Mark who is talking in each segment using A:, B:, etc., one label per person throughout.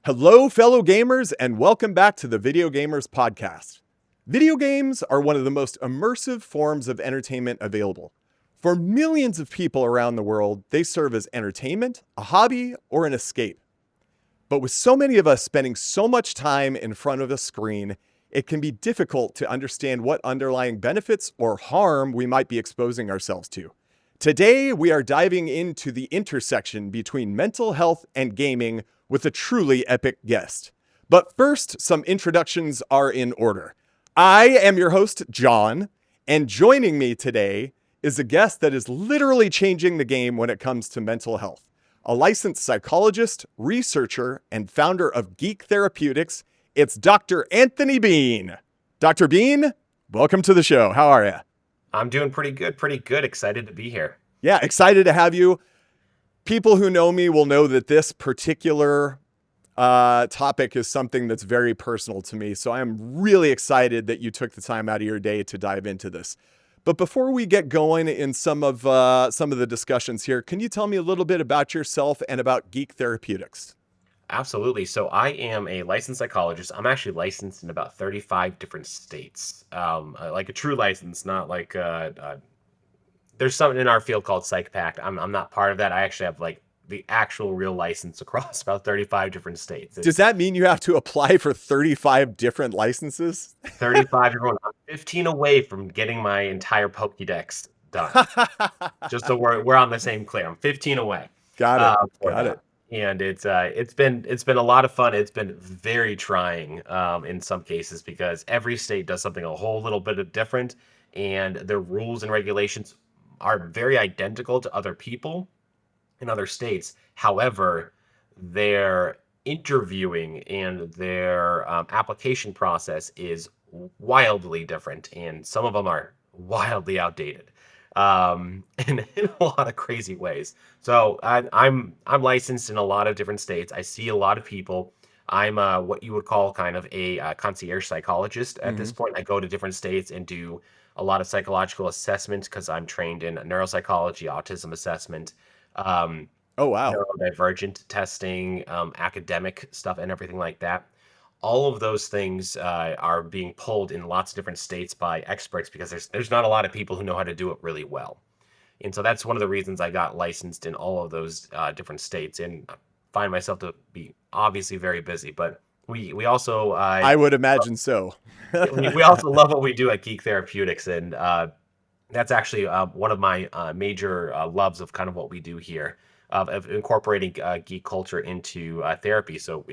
A: Hello, fellow gamers, and welcome back to the Video Gamers Podcast. Video games are one of the most immersive forms of entertainment available. For millions of people around the world, they serve as entertainment, a hobby, or an escape. But with so many of us spending so much time in front of a screen, it can be difficult to understand what underlying benefits or harm we might be exposing ourselves to. Today, we are diving into the intersection between mental health and gaming with a truly epic guest. But first, some introductions are in order. I am your host, John, and joining me today is a guest that is literally changing the game when it comes to mental health. A licensed psychologist, researcher, and founder of Geek Therapeutics, it's Dr. Anthony Bean. Dr. Bean, welcome to the show. How are you?
B: I'm doing pretty good. Excited to be here.
A: Yeah, excited to have you. People who know me will know that this particular topic is something that's very personal to me. So I'm really excited that you took the time out of your day to dive into this. But before we get going in some of the discussions here, can you tell me a little bit about yourself and about Geek Therapeutics?
B: Absolutely. So I am a licensed psychologist. I'm actually licensed in about 35 different states, like a true license, not like there's something in our field called Psych Pact. I'm not part of that. I actually have like the actual real license across about 35 different states.
A: Does that mean you have to apply for 35 different licenses?
B: 35 different. I'm 15 away from getting my entire Pokédex done. Just so we're on the same clear. I'm 15 away.
A: Got it.
B: And it's been a lot of fun. It's been very trying in some cases because every state does something a whole little bit different, and their rules and regulations are very identical to other people in other states. However, their interviewing and their application process is wildly different, and some of them are wildly outdated. In a lot of crazy ways. So I'm licensed in a lot of different states. I see a lot of people. I'm what you would call kind of a concierge psychologist at this point. I go to different states and do a lot of psychological assessments because I'm trained in neuropsychology, autism assessment,
A: Oh, wow.
B: neurodivergent testing, academic stuff, and everything like that. All of those things are being pulled in lots of different states by experts because there's not a lot of people who know how to do it really well. And so that's one of the reasons I got licensed in all of those different states, and I find myself to be obviously very busy. But we also
A: I would imagine so.
B: we also love what we do at Geek Therapeutics, and that's actually one of my major loves of kind of what we do here, of incorporating geek culture into therapy. So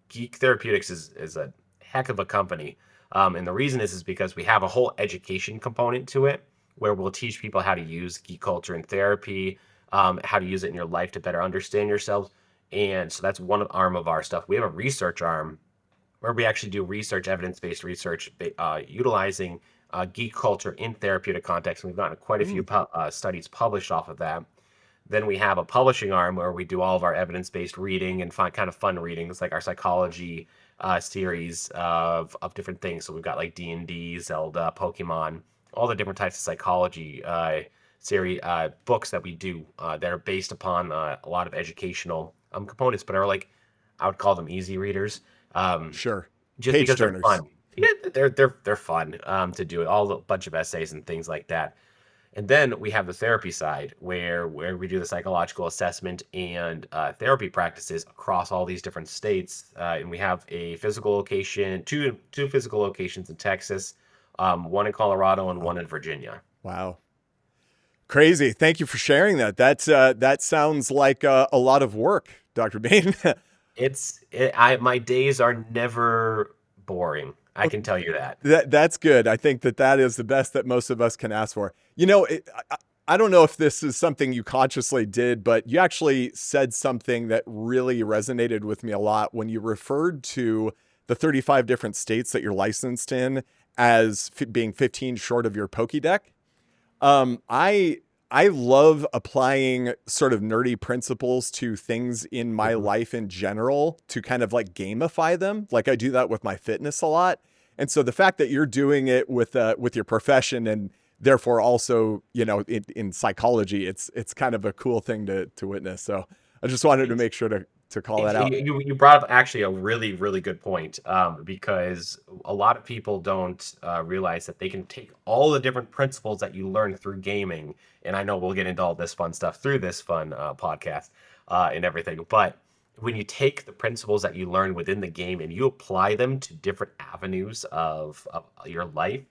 B: Geek Therapeutics is a heck of a company. And the reason is because we have a whole education component to it where we'll teach people how to use geek culture in therapy, how to use it in your life to better understand yourself. And so that's one arm of our stuff. We have a research arm where we actually do research, evidence-based research, utilizing geek culture in therapeutic context. And we've gotten quite a few studies published off of that. Then we have a publishing arm where we do all of our evidence-based reading and kind of fun readings, like our psychology series of different things. So we've got like D&D, Zelda, Pokemon, all the different types of psychology series books that we do that are based upon a lot of educational components, but are like, I would call them easy readers.
A: Sure.
B: Just
A: Page
B: because
A: turners.
B: they're fun. Yeah, they're fun to do it. All a bunch of essays and things like that. And then we have the therapy side where we do the psychological assessment and therapy practices across all these different states. And we have a physical location, two physical locations in Texas, one in Colorado and one in Virginia.
A: Wow. Crazy. Thank you for sharing that. That sounds like a lot of work, Dr. Bain.
B: My days are never boring. I can tell you that.
A: That's good. I think that is the best that most of us can ask for. You know, I don't know if this is something you consciously did, but you actually said something that really resonated with me a lot when you referred to the 35 different states that you're licensed in as being 15 short of your Pokédex. I love applying sort of nerdy principles to things in my life in general to kind of like gamify them. Like I do that with my fitness a lot. And so the fact that you're doing it with your profession and therefore also, you know, in psychology, it's kind of a cool thing to witness. So I just wanted to make sure to call that out.
B: You brought up actually a really, really good point, because a lot of people don't realize that they can take all the different principles that you learn through gaming, and I know we'll get into all this fun stuff through this fun podcast and everything, but when you take the principles that you learn within the game and you apply them to different avenues of your life,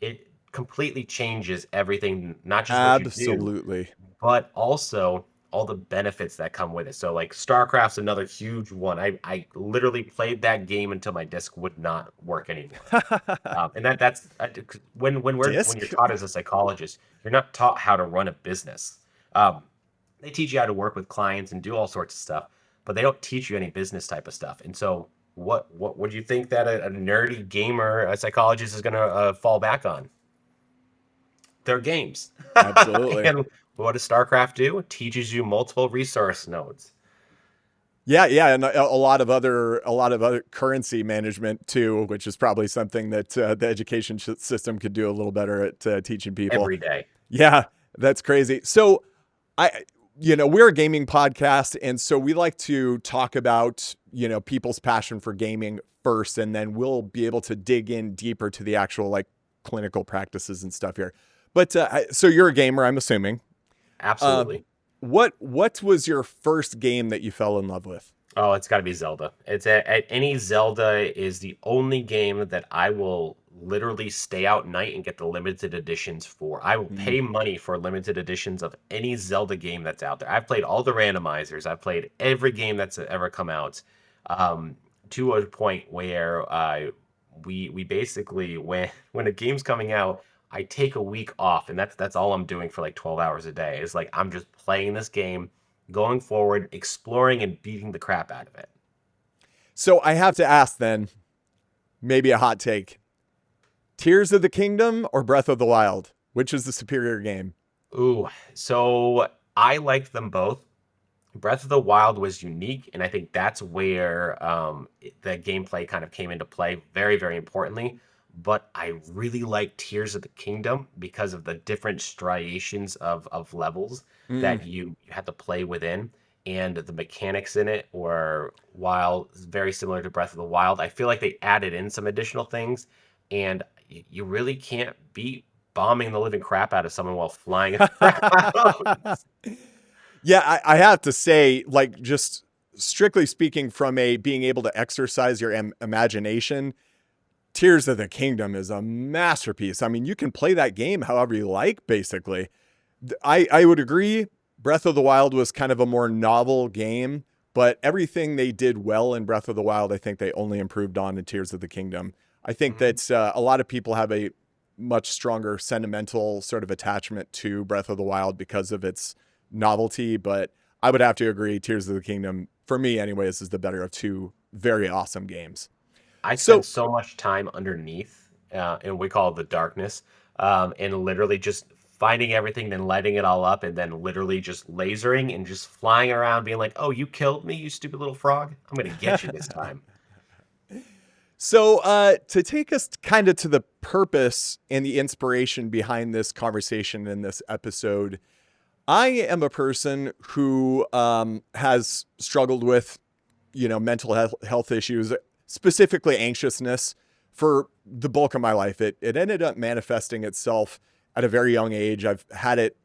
B: it completely changes everything, not just what you do,
A: Absolutely.
B: but also all the benefits that come with it. So like StarCraft's another huge one. I literally played that game until my disc would not work anymore. And that's when you're
A: Disc?
B: taught as a psychologist, you're not taught how to run a business. They teach you how to work with clients and do all sorts of stuff, but they don't teach you any business type of stuff. And so what would you think that a nerdy gamer, a psychologist is going to fall back on? Their games.
A: Absolutely.
B: And what does StarCraft do? It teaches you multiple resource nodes.
A: Yeah, and a lot of other currency management too, which is probably something that the education system could do a little better at teaching people
B: Every day.
A: Yeah, that's crazy. So we're a gaming podcast, and so we like to talk about, people's passion for gaming first, and then we'll be able to dig in deeper to the actual like clinical practices and stuff here. But so you're a gamer, I'm assuming.
B: Absolutely.
A: What was your first game that you fell in love with?
B: Oh, it's got to be Zelda. Any Zelda is the only game that I will literally stay out night and get the limited editions for. I will pay money for limited editions of any Zelda game that's out there. I've played all the randomizers. I've played every game that's ever come out, to a point where we basically when a game's coming out, I take a week off, and that's all I'm doing for like 12 hours a day. Is like I'm just playing this game, going forward, exploring, and beating the crap out of it.
A: So I have to ask then, maybe a hot take. Tears of the Kingdom or Breath of the Wild? Which is the superior game?
B: Ooh, so I liked them both. Breath of the Wild was unique, and I think that's where the gameplay kind of came into play very, very importantly. But I really like Tears of the Kingdom because of the different striations of levels that you had to play within. And the mechanics in it were, while very similar to Breath of the Wild, I feel like they added in some additional things. And you really can't beat bombing the living crap out of someone while flying around.
A: Yeah, I have to say, like, just strictly speaking from being able to exercise your imagination, Tears of the Kingdom is a masterpiece. I mean, you can play that game however you like, basically. I would agree, Breath of the Wild was kind of a more novel game, but everything they did well in Breath of the Wild, I think they only improved on in Tears of the Kingdom. I think that a lot of people have a much stronger sentimental sort of attachment to Breath of the Wild because of its novelty, but I would have to agree, Tears of the Kingdom, for me anyways, is the better of two very awesome games.
B: I spent so much time underneath, and we call it the darkness, and literally just finding everything, then lighting it all up, and then literally just lasering and just flying around being like, oh, you killed me, you stupid little frog. I'm going to get you this time.
A: So to take us kind of to the purpose and the inspiration behind this conversation in this episode, I am a person who has struggled with, mental health issues, specifically anxiousness, for the bulk of my life. It ended up manifesting itself at a very young age. I've had it,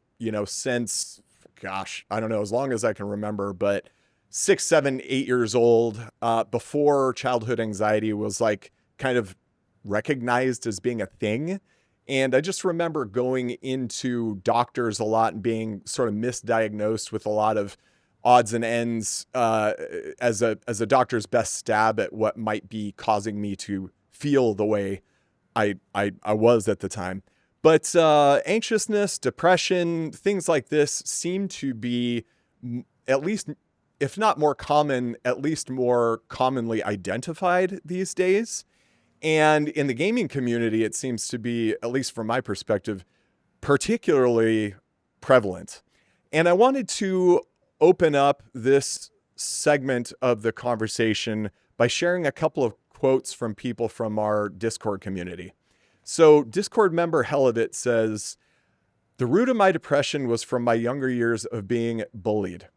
A: since, gosh, I don't know, as long as I can remember, but 6, 7, 8 years old, before childhood anxiety was like kind of recognized as being a thing. And I just remember going into doctors a lot and being sort of misdiagnosed with a lot of odds and ends as a doctor's best stab at what might be causing me to feel the way I was at the time. But anxiousness, depression, things like this seem to be, at least, if not more common, at least more commonly identified these days. And in the gaming community, it seems to be, at least from my perspective, particularly prevalent. And I wanted to open up this segment of the conversation by sharing a couple of quotes from people from our Discord community. So Discord member Helivit says, "The root of my depression was from my younger years of being bullied.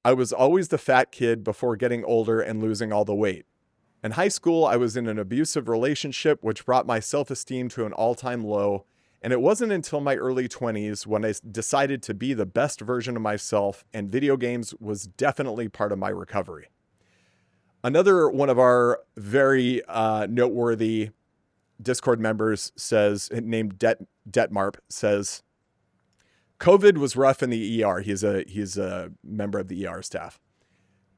A: I was always the fat kid before getting older and losing all the weight. In high school, I was in an abusive relationship, which brought my self-esteem to an all-time low. And it wasn't until my early 20s when I decided to be the best version of myself, and video games was definitely part of my recovery. Another one of our very noteworthy Discord members says, named Detmarp, says, COVID was rough in the ER. He's a member of the ER staff.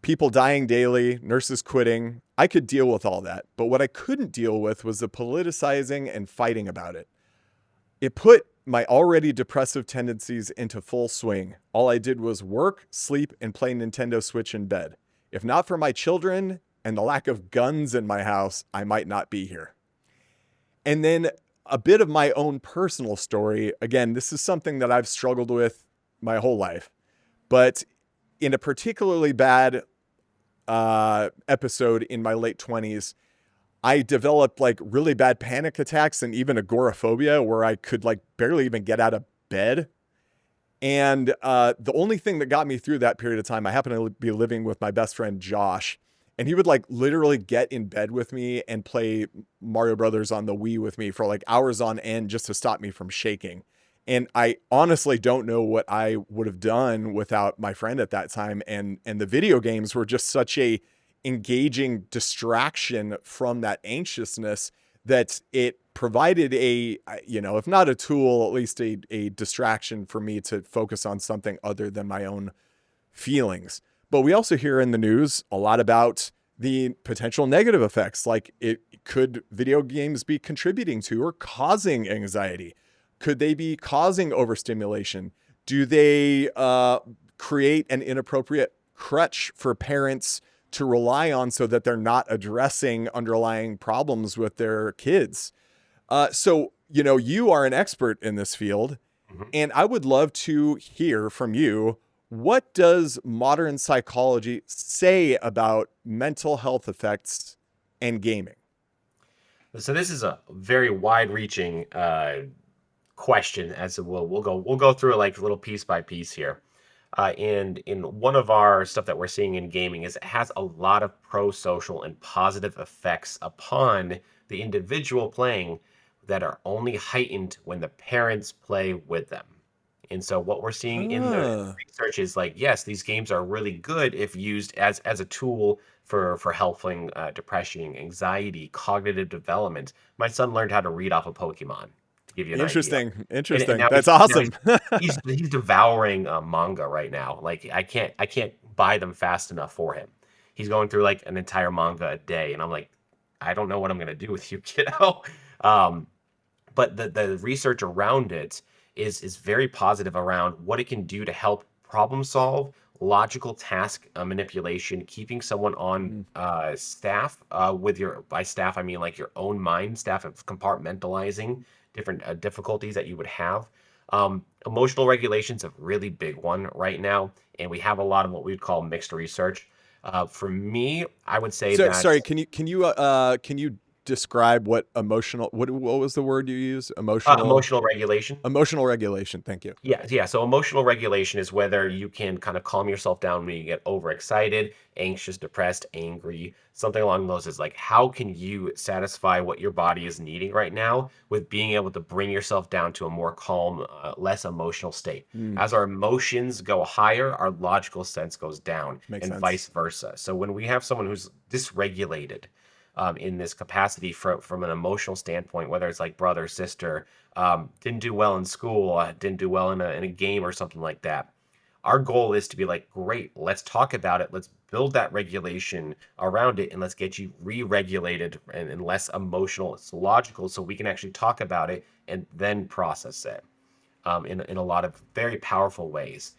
A: People dying daily, nurses quitting. I could deal with all that, but what I couldn't deal with was the politicizing and fighting about it. It put my already depressive tendencies into full swing. All I did was work, sleep, and play Nintendo Switch in bed. If not for my children and the lack of guns in my house, I might not be here. And then a bit of my own personal story. Again, this is something that I've struggled with my whole life, but in a particularly bad episode in my late 20s, I developed like really bad panic attacks and even agoraphobia where I could like barely even get out of bed. And the only thing that got me through that period of time, I happened to be living with my best friend, Josh, and he would like literally get in bed with me and play Mario Brothers on the Wii with me for like hours on end just to stop me from shaking. And I honestly don't know what I would have done without my friend at that time. And the video games were just such a engaging distraction from that anxiousness that it provided a, you know, if not a tool, at least a distraction for me to focus on something other than my own feelings. But we also hear in the news a lot about the potential negative effects, like could video games be contributing to or causing anxiety? Could they be causing overstimulation? Do they create an inappropriate crutch for parents to rely on so that they're not addressing underlying problems with their kids? So, you know, you are an expert in this field, and I would love to hear from you. What does modern psychology say about mental health effects and gaming?
B: So this is a very wide-reaching question. As we'll go through it like little piece by piece here. And in one of our stuff that we're seeing in gaming is it has a lot of pro-social and positive effects upon the individual playing that are only heightened when the parents play with them. And so what we're seeing in the research is like, yes, these games are really good if used as a tool for helping depression, anxiety, cognitive development. My son learned how to read off a Pokemon, to give you an idea.
A: Interesting.
B: Now
A: That's awesome.
B: he's devouring manga right now. Like I can't buy them fast enough for him. He's going through like an entire manga a day, and I'm like, I don't know what I'm gonna do with you, kiddo. But the research around it is very positive around what it can do to help problem solve, logical task manipulation, keeping someone on staff with by staff I mean like your own mind, staff of compartmentalizing different difficulties that you would have. Emotional regulation's a really big one right now, and we have a lot of what we'd call mixed research. For me, I would say that.
A: Sorry, can you describe what was the word you used?
B: Emotional regulation.
A: Emotional regulation. Thank you.
B: Yeah. So emotional regulation is whether you can kind of calm yourself down when you get overexcited, anxious, depressed, angry, something along those lines. Like, how can you satisfy what your body is needing right now with being able to bring yourself down to a more calm, less emotional state? As our emotions go higher, our logical sense goes down, and vice versa. So when we have someone who's dysregulated, in this capacity from an emotional standpoint, whether it's like brother, sister, didn't do well in school, didn't do well in a game or something like that. Our goal is to be like, great, let's talk about it. Let's build that regulation around it, and let's get you re-regulated and less emotional. It's logical, so we can actually talk about it and then process it in a lot of very powerful ways.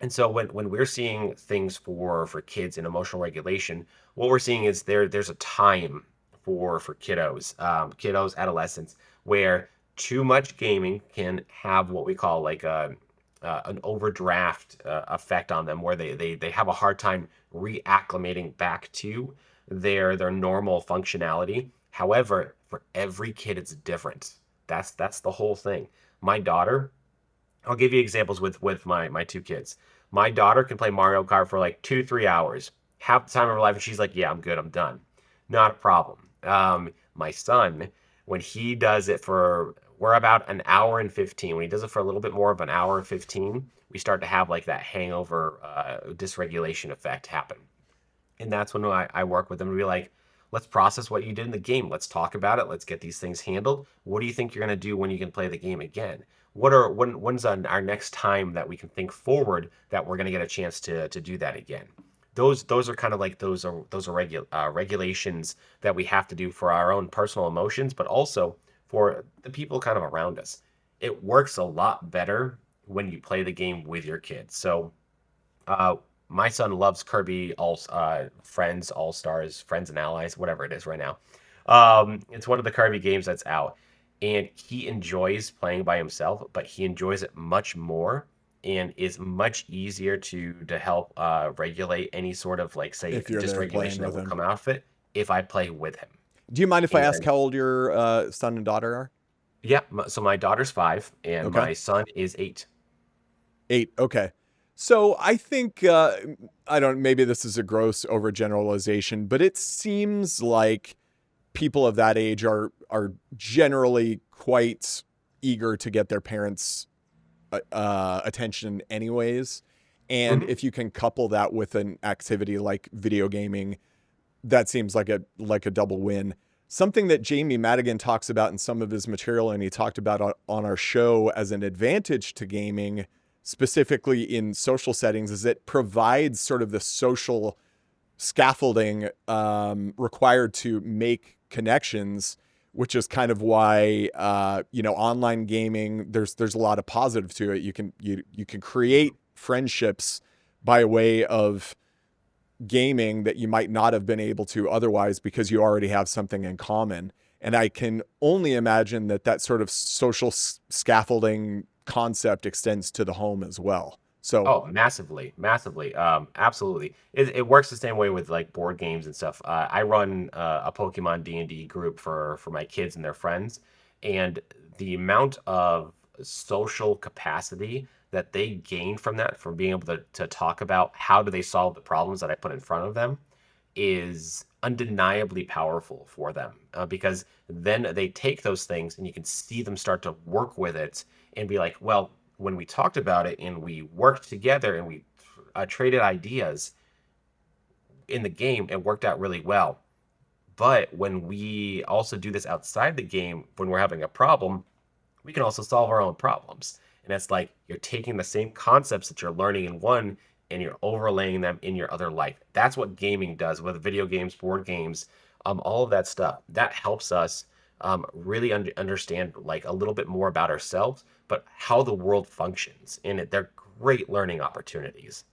B: And so when we're seeing things for kids in emotional regulation, what we're seeing is there's a time for kiddos, adolescents, where too much gaming can have what we call like an overdraft effect on them, where they have a hard time reacclimating back to their normal functionality. However, for every kid, it's different. That's the whole thing. My daughter, I'll give you examples with my two kids. My daughter can play Mario Kart for like 2, 3 hours, half the time of her life, and she's like, "Yeah, I'm good, I'm done." Not a problem. My son, when he does it for, we're about an hour and 15. When he does it for a little bit more of an hour and 15, we start to have like that hangover dysregulation effect happen. And that's when I work with them to be like, let's process what you did in the game. Let's talk about it. Let's get these things handled. What do you think you're going to do when you can play the game again? When's our next time that we can think forward that we're going to get a chance to do that again? Those are kind of like regulations that we have to do for our own personal emotions, but also for the people kind of around us. It works a lot better when you play the game with your kids. So uh, my son loves Kirby Friends, All Stars, Friends and Allies, whatever it is right now. It's one of the Kirby games that's out, and he enjoys playing by himself, but he enjoys it much more and is much easier to help regulate any sort of like say
A: If you're there playing
B: dysregulation that
A: with
B: will
A: him.
B: come out of it if I play with him.
A: Do you mind if I ask
B: And
A: how old your son and daughter are?
B: yeah, so my daughter's 5 and
A: Okay.
B: my son is 8.
A: 8. Okay. So I think I don't. Maybe this is a gross overgeneralization, but it seems like people of that age are generally quite eager to get their parents' attention, anyways. And
B: Mhm.
A: if you can couple that with an activity like video gaming, that seems like a double win. Something that Jamie Madigan talks about in some of his material, and he talked about on our show as an advantage to gaming, specifically in social settings, is it provides sort of the social scaffolding required to make connections, which is kind of why online gaming, there's a lot of positive to it. You can create friendships by way of gaming that you might not have been able to otherwise because you already have something in common. And I can only imagine that sort of social scaffolding concept extends to the home as well. So,
B: Oh, massively, massively. Absolutely. It works the same way with like board games and stuff. I run a Pokemon D&D group for my kids and their friends, and the amount of social capacity that they gain from that, from being able to talk about how do they solve the problems that I put in front of them, is undeniably powerful for them because then they take those things and you can see them start to work with it and be like, well, when we talked about it and we worked together and we traded ideas in the game, it worked out really well. But when we also do this outside the game, when we're having a problem, we can also solve our own problems. And it's like you're taking the same concepts that you're learning in one and you're overlaying them in your other life. That's what gaming does, with video games, board games, all of that stuff. That helps us really understand like a little bit more about ourselves, but how the world functions. And they're great learning opportunities.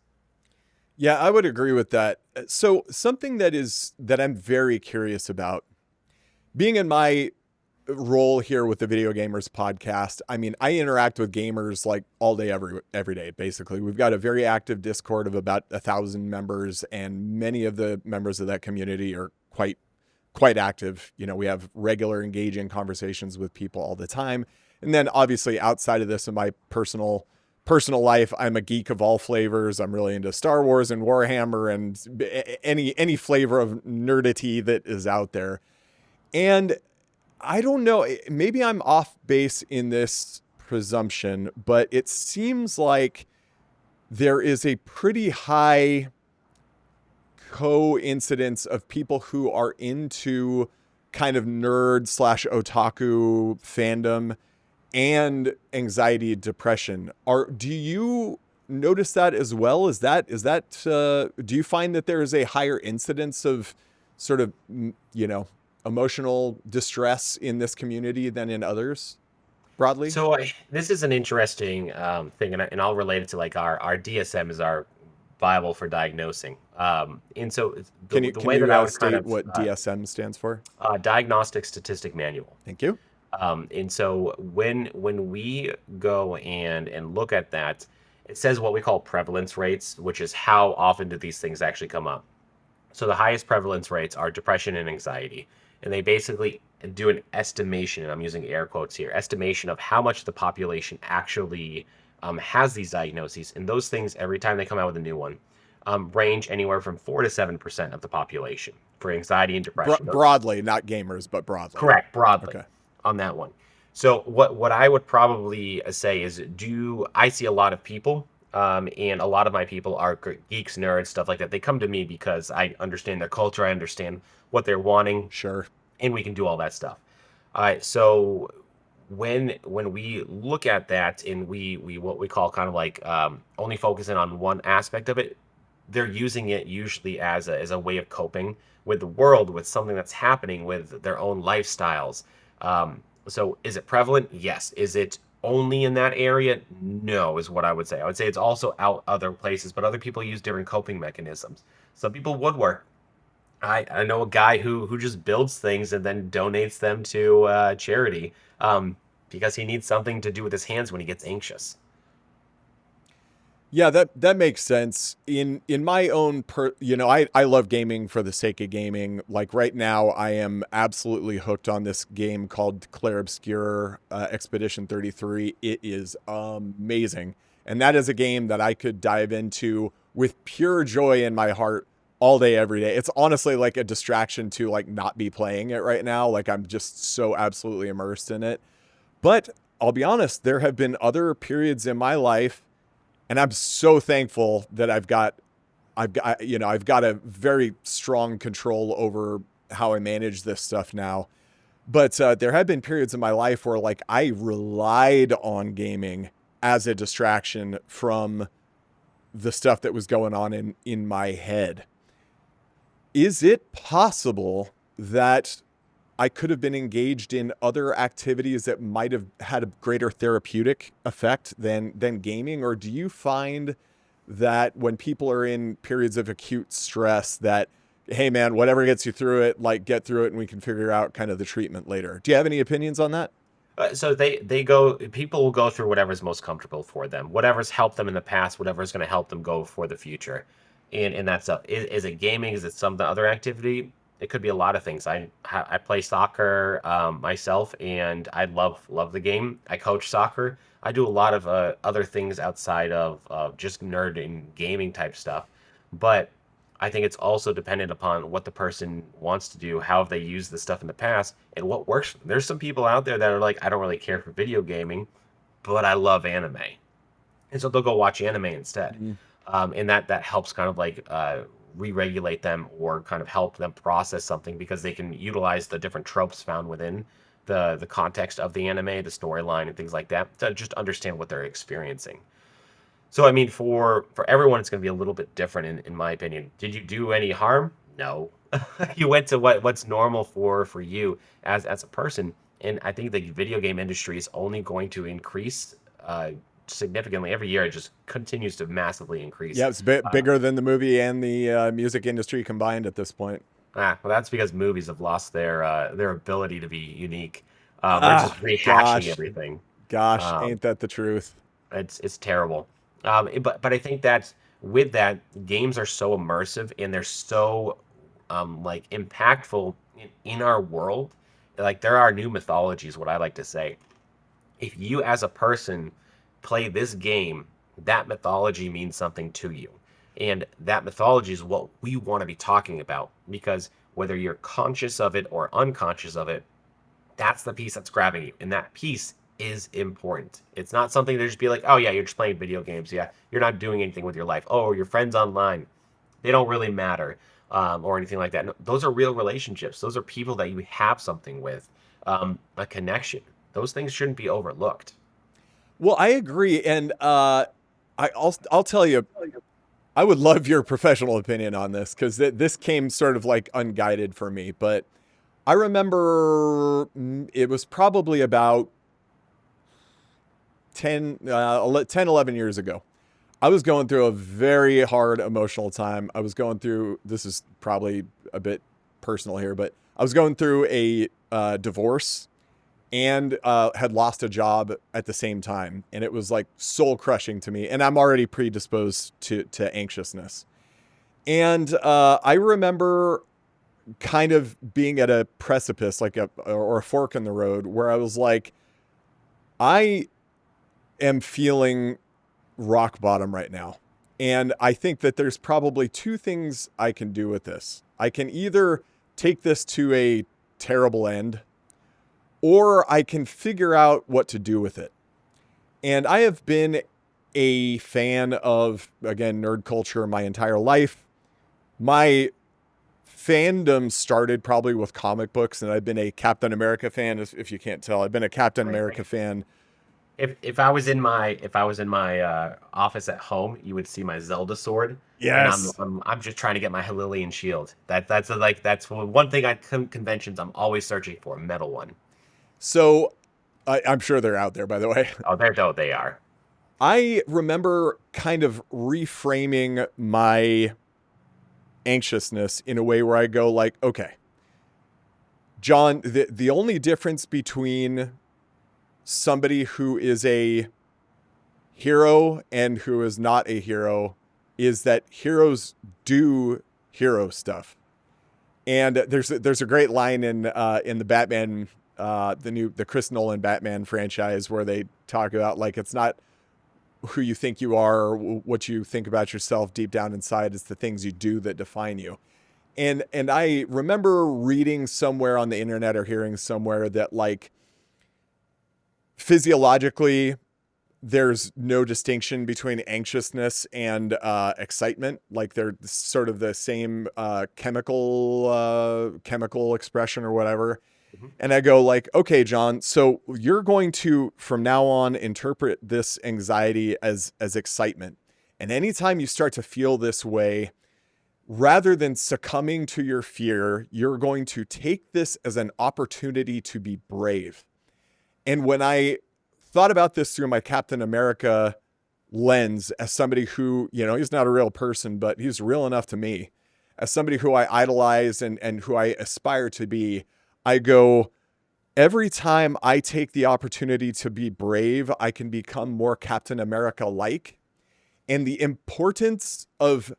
A: yeah, I would agree with that. So something that I'm very curious about, being in my role here with the Video Gamers podcast, I mean, I interact with gamers like all day, every day, basically. We've got a very active Discord of about 1,000 members, and many of the members of that community are quite active. You know, we have regular engaging conversations with people all the time. And then obviously outside of this, in my personal life, I'm a geek of all flavors. I'm really into Star Wars and Warhammer and any flavor of nerdity that is out there. And I don't know, maybe I'm off base in this presumption, but it seems like there is a pretty high coincidence of people who are into kind of nerd slash otaku fandom and anxiety, depression. Do you notice that as well? Is that do you find that there is a higher incidence of sort of, emotional distress in this community than in others broadly?
B: So this is an interesting thing, and I'll relate it to like our DSM is our Bible for diagnosing. And so
A: Can
B: the
A: you
B: way that I would kind
A: state
B: of
A: what DSM stands for?
B: Diagnostic Statistic Manual.
A: Thank you.
B: And so when we go and look at that, it says what we call prevalence rates, which is how often do these things actually come up. So the highest prevalence rates are depression and anxiety. And they basically do an estimation, and I'm using air quotes here, estimation of how much the population actually has these diagnoses, and those things every time they come out with a new one range anywhere from 4 to 7% of the population for anxiety and depression.
A: Broadly, not gamers, but broadly.
B: Correct, broadly
A: Okay.
B: on that one. So what I would probably say is, do I see a lot of people, and a lot of my people are geeks, nerds, stuff like that. They come to me because I understand their culture, I understand what they're wanting,
A: Sure.
B: and we can do all that stuff. So when we look at that and we what we call kind of like only focusing on one aspect of it, they're using it usually as a way of coping with the world, with something that's happening with their own lifestyles. So is it prevalent? Yes. Is it only in that area? No, is what I would say. I would say it's also out other places, but other people use different coping mechanisms. Some people woodwork. I know a guy who just builds things and then donates them to charity, because he needs something to do with his hands when he gets anxious.
A: Yeah, that makes sense. In my own I love gaming for the sake of gaming. Like right now, I am absolutely hooked on this game called Clair Obscur Expedition 33. It is amazing. And that is a game that I could dive into with pure joy in my heart all day, every day. It's honestly like a distraction to like not be playing it right now. Like I'm just so absolutely immersed in it. But I'll be honest, there have been other periods in my life, and I'm so thankful that I've got a very strong control over how I manage this stuff now. But there have been periods in my life where like I relied on gaming as a distraction from the stuff that was going on in my head. Is it possible that I could have been engaged in other activities that might have had a greater therapeutic effect than gaming? Or do you find that when people are in periods of acute stress that, hey man, whatever gets you through it, like get through it and we can figure out kind of the treatment later? Do you have any opinions on that?
B: So people will go through whatever's most comfortable for them, whatever's helped them in the past, whatever's going to help them go for the future. And that stuff. Is it gaming? Is it some other activity? It could be a lot of things. I play soccer myself, and I love the game. I coach soccer. I do a lot of other things outside of just nerd and gaming type stuff. But I think it's also dependent upon what the person wants to do, how have they used the stuff in the past, and what works for them. There's some people out there that are like, I don't really care for video gaming, but I love anime, and so they'll go watch anime instead.
A: Mm.
B: And that helps kind of like re-regulate them or kind of help them process something, because they can utilize the different tropes found within the context of the anime, the storyline, and things like that, to just understand what they're experiencing. So I mean, for everyone, it's going to be a little bit different, in my opinion. Did you do any harm? No. You went to what's normal for you as a person, and I think the video game industry is only going to increase significantly every year. It just continues to massively increase.
A: Yeah, it's a bit bigger than the movie and the music industry combined at this point.
B: Well, that's because movies have lost their ability to be unique. They're just rehashing everything.
A: Gosh,
B: Um,
A: ain't that the truth?
B: it's terrible. But I think that with that, games are so immersive and they're so like impactful in our world. Like there are new mythologies, what I like to say. If you as a person play this game, that mythology means something to you. And that mythology is what we want to be talking about, because whether you're conscious of it or unconscious of it, that's the piece that's grabbing you. And that piece is important. It's not something to just be like, oh yeah, you're just playing video games. Yeah, you're not doing anything with your life. Oh, your friends online, they don't really matter, or anything like that. No, those are real relationships. Those are people that you have something with, a connection. Those things shouldn't be overlooked.
A: Well, I agree, and I'll tell you, I would love your professional opinion on this, because this came sort of like unguided for me. But I remember it was probably about 10, 11 years ago. I was going through a very hard emotional time. I was going through, this is probably a bit personal here, but I was going through a divorce and had lost a job at the same time. And it was like soul crushing to me. And I'm already predisposed to anxiousness. And I remember kind of being at a precipice, like or a fork in the road, where I was like, I am feeling rock bottom right now. And I think that there's probably two things I can do with this. I can either take this to a terrible end, or I can figure out what to do with it. And I have been a fan of, again, nerd culture my entire life. My fandom started probably with comic books, and I've been a Captain America fan, if you can't tell. I've been a Captain America fan.
B: If I was in my office at home, you would see my Zelda sword.
A: Yes.
B: And I'm just trying to get my Hylian shield. That's one thing at conventions I'm always searching for, a metal one.
A: So I'm sure they're out there, by the way.
B: Oh, they are.
A: I remember kind of reframing my anxiousness in a way where I go like, okay, John, the only difference between somebody who is a hero and who is not a hero is that heroes do hero stuff. And there's a great line in the Batman, the Chris Nolan Batman franchise, where they talk about like, it's not who you think you are or what you think about yourself deep down inside. It's the things you do that define you. And I remember reading somewhere on the internet or hearing somewhere that like physiologically there's no distinction between anxiousness and excitement. Like they're sort of the same chemical expression or whatever. Mm-hmm. And I go like, okay, John, so you're going to, from now on, interpret this anxiety as excitement. And anytime you start to feel this way, rather than succumbing to your fear, you're going to take this as an opportunity to be brave. And when I thought about this through my Captain America lens, as somebody who, you know, he's not a real person, but he's real enough to me, as somebody who I idolize and who I aspire to be, I go, every time I take the opportunity to be brave, I can become more Captain America-like. And the importance of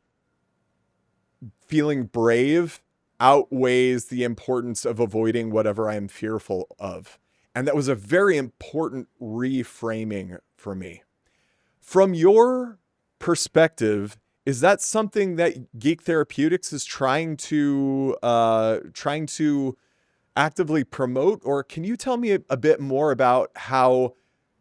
A: feeling brave outweighs the importance of avoiding whatever I am fearful of. And that was a very important reframing for me. From your perspective, is that something that Geek Therapeutics is trying to actively promote? Or can you tell me a bit more about how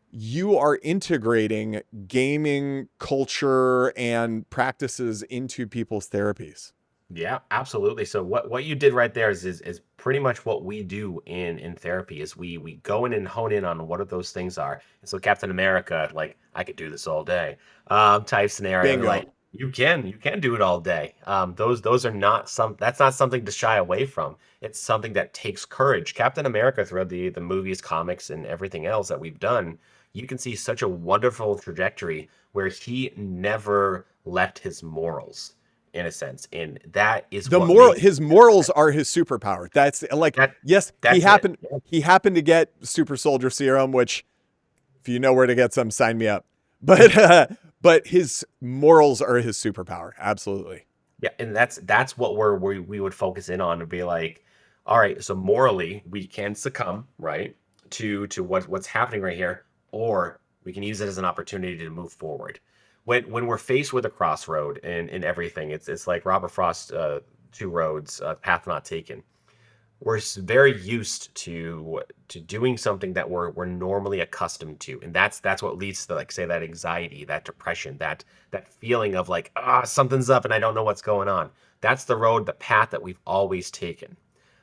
A: you are integrating gaming culture and practices into people's therapies?
B: Yeah, absolutely. So what you did right there is pretty much what we do in therapy is we go in and hone in on what those things are. And so Captain America, like I could do this all day, type scenario.
A: Bingo.
B: Like you can do it all day. Those are not that's not something to shy away from. It's something that takes courage. Captain America, throughout the movies, comics, and everything else that we've done, you can see such a wonderful trajectory where he never left his morals, in a sense, and that is
A: his morals are his superpower. That's like he happened to get super soldier serum, which if you know where to get some, sign me up. But his morals are his superpower. Absolutely.
B: Yeah, and that's what we would focus in on and be like, all right, so morally we can succumb, right, to what's happening right here, or we can use it as an opportunity to move forward. When we're faced with a crossroad and everything, it's like Robert Frost, Two Roads, Path Not Taken. We're very used to doing something that we're normally accustomed to, and that's what leads to, like, say, that anxiety, that depression, that feeling of like, something's up and I don't know what's going on. That's the path that we've always taken.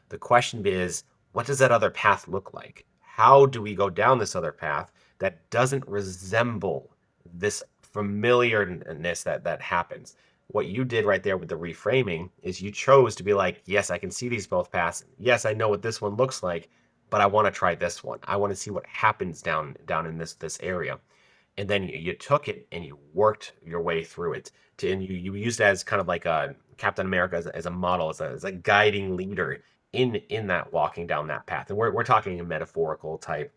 B: The question is, what does that other path look like? How do we go down this other path that doesn't resemble this familiarness that happens? What you did right there with the reframing is you chose to be like, yes, I can see these both paths. Yes, I know what this one looks like, but I want to try this one. I want to see what happens down in this area. And then you took it and you worked your way through it. And you used it as kind of like a Captain America as a model, as a guiding leader in that walking down that path. And we're talking in metaphorical type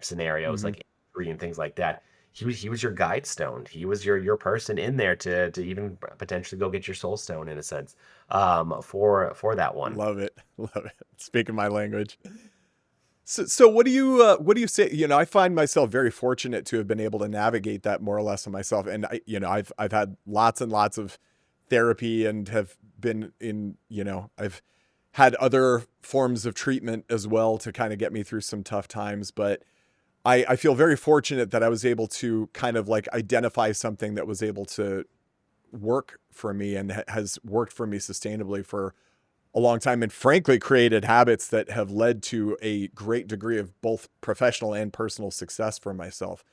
B: scenarios, like imagery and things like that. He was your guide stone. He was your person in there to even potentially go get your soul stone, in a sense, for that one.
A: Love it. Speaking my language. So what do you say? You know, I find myself very fortunate to have been able to navigate that more or less of myself. And I've had lots and lots of therapy and have been in, I've had other forms of treatment as well to kind of get me through some tough times. But I feel very fortunate that I was able to kind of like identify something that was able to work for me and has worked for me sustainably for a long time, and frankly created habits that have led to a great degree of both professional and personal success for myself.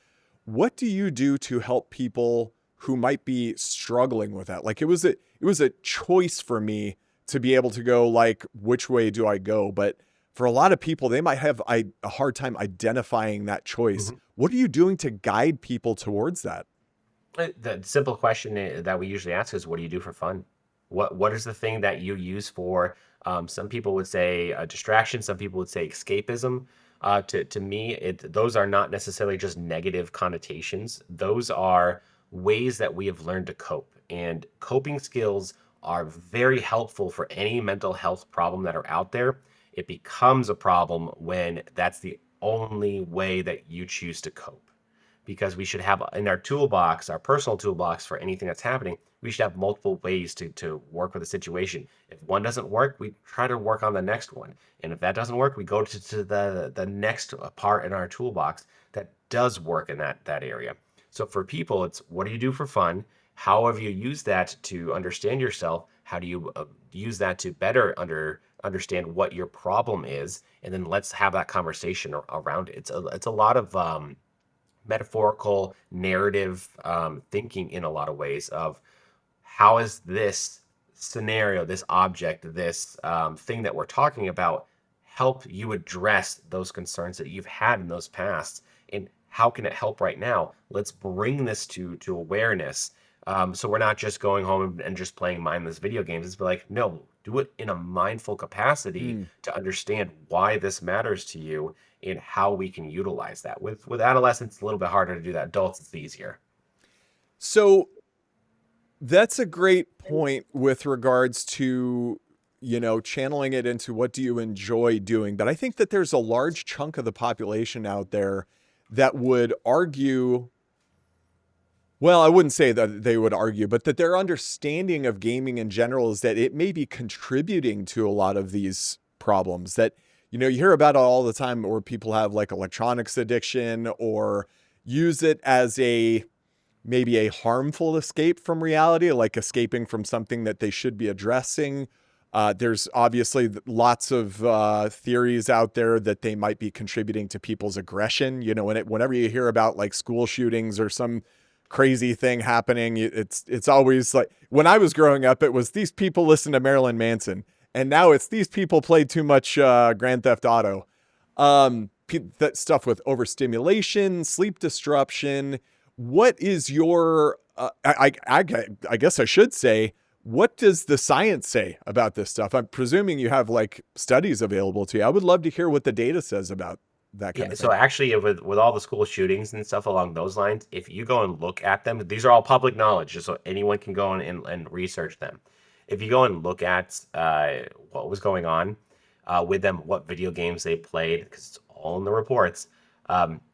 A: What do you do to help people who might be struggling with that? Like it was a choice for me to be able to go like, which way do I go? But for a lot of people, they might have a hard time identifying that choice.
B: Mhm.
A: What are you doing to guide people towards that?
B: The simple question that we usually ask is, what do you do for fun? What is the thing that you use for? Some people would say a distraction. Some people would say escapism. To me, those are not necessarily just negative connotations. Those are ways that we have learned to cope, and coping skills are very helpful for any mental health problem that are out there. It becomes a problem when that's the only way that you choose to cope, because we should have in our toolbox, our personal toolbox for anything that's happening, we should have multiple ways to work with a situation. If one doesn't work, we try to work on the next one. And if that doesn't work, we go to the next part in our toolbox that does work in that area. So for people, it's, what do you do for fun? How have you used that to understand yourself? How do you use that to better understand what your problem is? And then let's have that conversation around it. It's a lot of metaphorical narrative thinking in a lot of ways of, how is this scenario, this object, this thing that we're talking about help you address those concerns that you've had in those pasts, and how can it help right now? Let's bring this to awareness. So we're not just going home and just playing mindless video games. It's like, no, do it in a mindful capacity
A: Mm.
B: to understand why this matters to you and how we can utilize that. With adolescents, it's a little bit harder to do that. Adults, it's easier.
A: So that's a great point with regards to, channeling it into what do you enjoy doing. But I think that there's a large chunk of the population out there that would argue, well, I wouldn't say that they would argue, but that their understanding of gaming in general is that it may be contributing to a lot of these problems that, you hear about it all the time, where people have like electronics addiction or use it as maybe a harmful escape from reality, like escaping from something that they should be addressing. There's obviously lots of theories out there that they might be contributing to people's aggression. Whenever you hear about like school shootings or some crazy thing happening, it's always like, when I was growing up, it was these people listen to Marilyn Manson, and now it's these people play too much Grand Theft Auto. That stuff with overstimulation, sleep disruption. What is your, I guess I should say, what does the science say about this stuff? I'm presuming you have like studies available to you. I would love to hear what the data says about that kind
B: Yeah,
A: of
B: so
A: thing.
B: actually, with all the school shootings and stuff along those lines, if you go and look at them, these are all public knowledge, just so anyone can go and research them. If you go and look at what was going on with them, what video games they played, because it's all in the reports,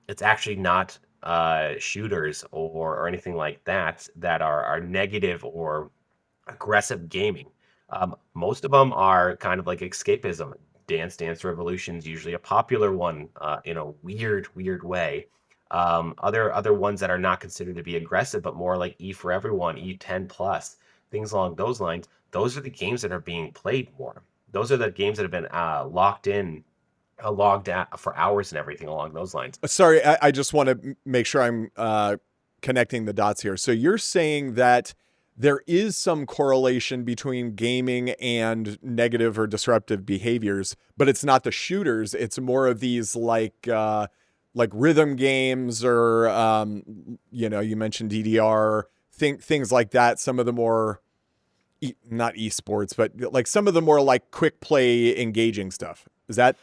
B: it's actually not shooters or anything like that that are negative or aggressive gaming. Most of them are kind of like escapism. Dance Revolution is usually a popular one in a weird way. Other ones that are not considered to be aggressive, but more like E for Everyone, E10 plus, things along those lines. Those are the games that are being played more. Those are the games that have been locked in, logged at for hours and everything along those lines.
A: Sorry, I just want to make sure I'm connecting the dots here. So you're saying that there is some correlation between gaming and negative or disruptive behaviors, but it's not the shooters. It's more of these like rhythm games or you mentioned DDR, things like that. Some of the more not esports, but like some of the more like quick play engaging stuff. Is that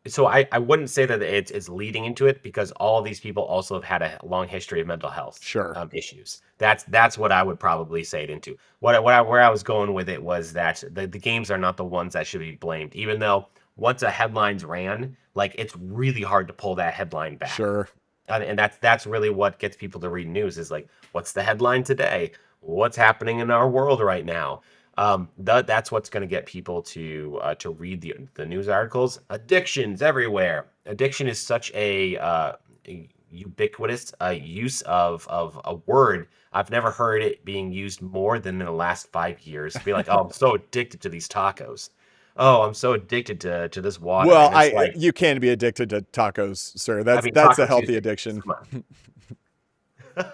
B: So I wouldn't say that it's leading into it, because all of these people also have had a long history of mental health
A: sure?
B: issues. That's what I would probably say it into. Where I was going with it was that the games are not the ones that should be blamed, even though once a headline's ran, like it's really hard to pull that headline back.
A: Sure.
B: And that's really what gets people to read news is like, what's the headline today? What's happening in our world right now? That's what's going to get people to read the news articles. Addictions everywhere. Addiction is such a ubiquitous use of a word. I've never heard it being used more than in the last 5 years. Be like, oh, I'm so addicted to these tacos. Oh, I'm so addicted to this water.
A: Well,
B: And it's like,
A: you can be addicted to tacos, sir.
B: I
A: That's
B: mean,
A: that's a
B: Taco
A: healthy
B: Tuesday.
A: addiction.
B: Come on.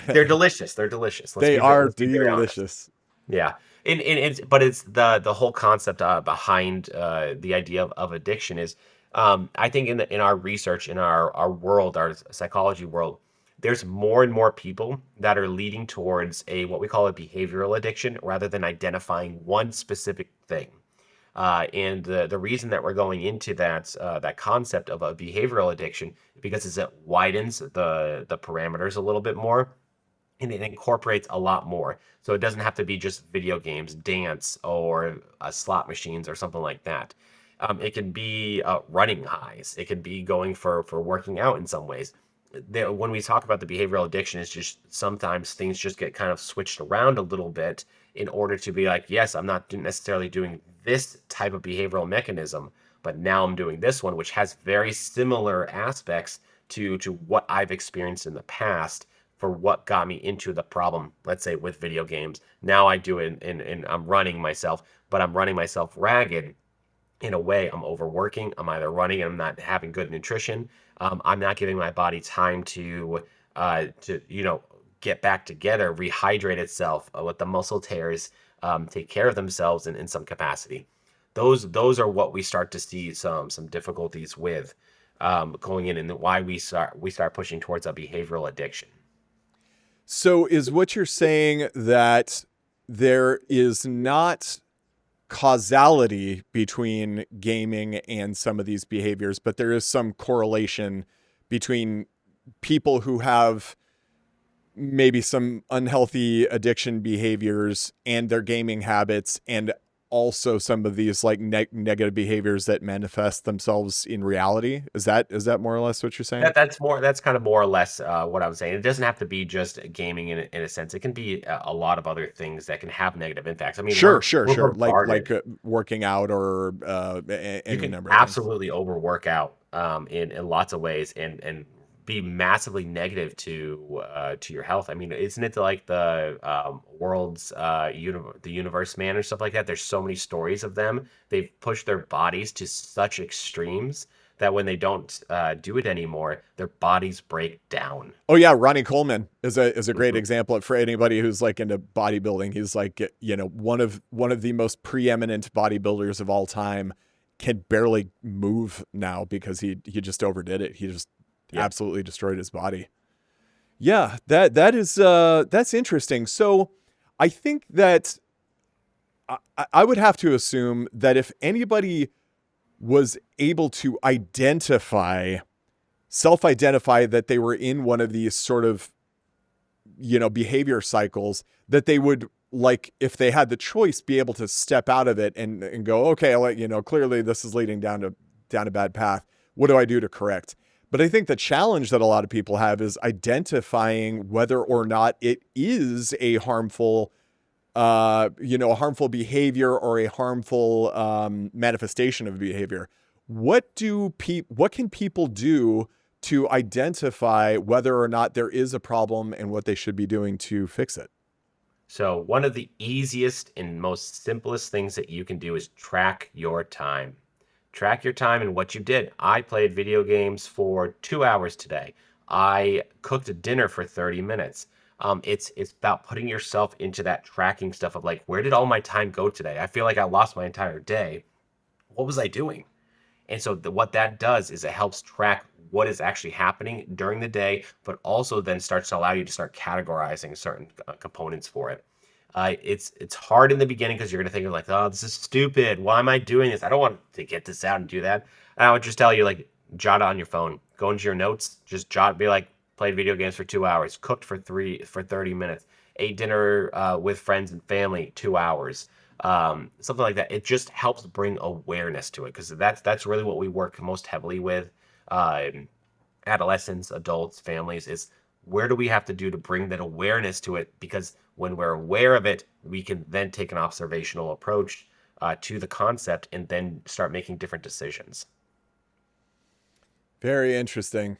B: They're delicious. They're delicious.
A: They are
B: Let's be very honest.
A: delicious.
B: Yeah. And it's the whole concept behind the idea of addiction is I think in our research in our world, our psychology world, there's more and more people that are leading towards a what we call a behavioral addiction rather than identifying one specific thing. And the reason that we're going into that concept of a behavioral addiction because it widens the parameters a little bit more and it incorporates a lot more. So it doesn't have to be just video games, dance, or slot machines or something like that. It can be running highs. It can be going for working out in some ways. When we talk about the behavioral addiction, it's just sometimes things just get kind of switched around a little bit in order to be like, yes, I'm not necessarily doing this type of behavioral mechanism, but now I'm doing this one, which has very similar aspects to what I've experienced in the past for what got me into the problem, let's say with video games. Now I do it and I'm running myself, but I'm running myself ragged in a way. I'm overworking. I'm either running and I'm not having good nutrition. I'm not giving my body time to get back together, rehydrate itself, let the muscle tears take care of themselves in some capacity. Those are what we start to see some difficulties with going in, and why we start pushing towards a behavioral addiction.
A: So is what you're saying that there is not causality between gaming and some of these behaviors, but there is some correlation between people who have maybe some unhealthy addiction behaviors and their gaming habits, and also some of these like negative behaviors that manifest themselves in reality? Is that more or less what you're saying?
B: That's kind of more or less what I was saying. It doesn't have to be just gaming in a sense. It can be a lot of other things that can have negative impacts. I mean,
A: Sure.
B: we're
A: Like working out or
B: you
A: any
B: can
A: number of things.
B: absolutely overwork out in lots of ways and be massively negative to your health. I mean, isn't it like the world's the universe man or stuff like that? There's so many stories of them. They've pushed their bodies to such extremes that when they don't do it anymore, their bodies break down.
A: Oh yeah, Ronnie Coleman is a great
B: Mhm.
A: example for anybody who's like into bodybuilding. He's like, one of the most preeminent bodybuilders of all time, can barely move now because he just overdid it. He just
B: Yep.
A: absolutely destroyed his body. Yeah, that is that's interesting. So I think that I would have to assume that if anybody was able to self-identify that they were in one of these sort of, behavior cycles, that they would, like, if they had the choice, be able to step out of it and go, okay, clearly this is leading down a bad path. What do I do to correct? But I think the challenge that a lot of people have is identifying whether or not it is a harmful, a harmful behavior or a harmful manifestation of behavior. What can people do to identify whether or not there is a problem and what they should be doing to fix it?
B: So one of the easiest and most simplest things that you can do is track your time. Track your time and what you did. I played video games for 2 hours today. I cooked a dinner for 30 minutes. It's about putting yourself into that tracking stuff of like, where did all my time go today? I feel like I lost my entire day. What was I doing? And so what that does is it helps track what is actually happening during the day, but also then starts to allow you to start categorizing certain components for it. It's hard in the beginning because you're going to think of like, oh, this is stupid. Why am I doing this? I don't want to get this out and do that. And I would just tell you, like, jot it on your phone. Go into your notes. Just jot. Be like, played video games for 2 hours. Cooked for 30 minutes. Ate dinner with friends and family 2 hours. something like that. It just helps bring awareness to it, because that's really what we work most heavily with. Adolescents, adults, families, is where do we have to do to bring that awareness to it? Because when we're aware of it, we can then take an observational approach to the concept and then start making different decisions.
A: Very interesting.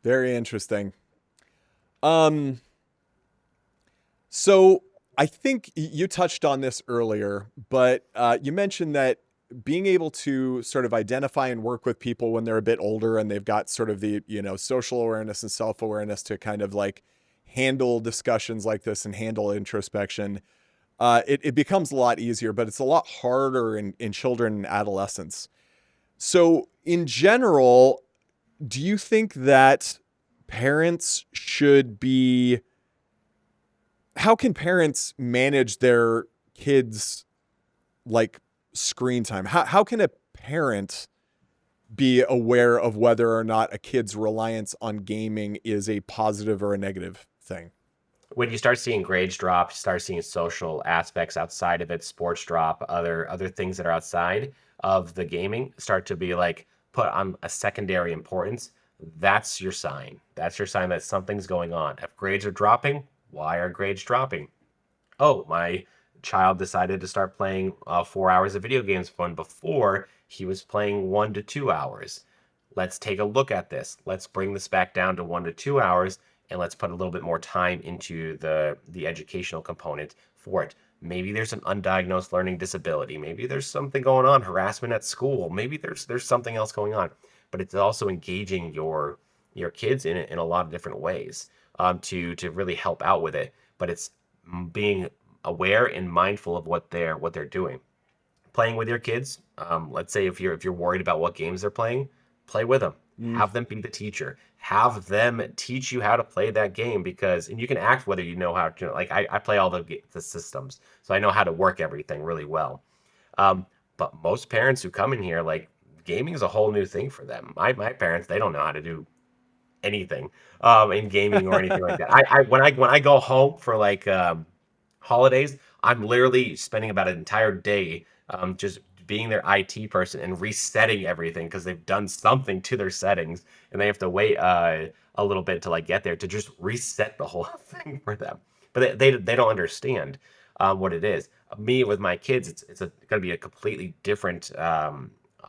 A: Very interesting. Um, so I think you touched on this earlier, but you mentioned that being able to sort of identify and work with people when they're a bit older and they've got sort of the, social awareness and self-awareness to kind of like handle discussions like this and handle introspection, it becomes a lot easier, but it's a lot harder in children and adolescents. So in general, do you think that parents should be, how can parents manage their kids like screen time? How can a parent be aware of whether or not a kid's reliance on gaming is a positive or a negative thing?
B: When you start seeing grades drop, you start seeing social aspects outside of it, sports drop, other things that are outside of the gaming start to be like put on a secondary importance. That's your sign. That's your sign that something's going on. If grades are dropping, why are grades dropping? Oh, my child decided to start playing 4 hours of video games when before he was playing 1 to 2 hours. Let's take a look at this. Let's bring this back down to 1 to 2 hours, and let's put a little bit more time into the educational component for it. Maybe there's an undiagnosed learning disability. Maybe there's something going on, harassment at school. Maybe there's something else going on. But it's also engaging your kids in a lot of different ways to really help out with it. But it's being aware and mindful of what they're doing. Playing with your kids. Let's say if you're worried about what games they're playing, play with them.
A: Mm.
B: Have them be the teacher. Have them teach you how to play that game, because and you can act whether you know how to. Like I play all the systems, so I know how to work everything really well. But most parents who come in here, like, gaming is a whole new thing for them. My parents, they don't know how to do anything in gaming or anything like that. When I go home for like holidays, I'm literally spending about an entire day just being their IT person and resetting everything, because they've done something to their settings and they have to wait a little bit to like get there to just reset the whole thing for them. But they don't understand what it is. Me with my kids, it's going to be a completely different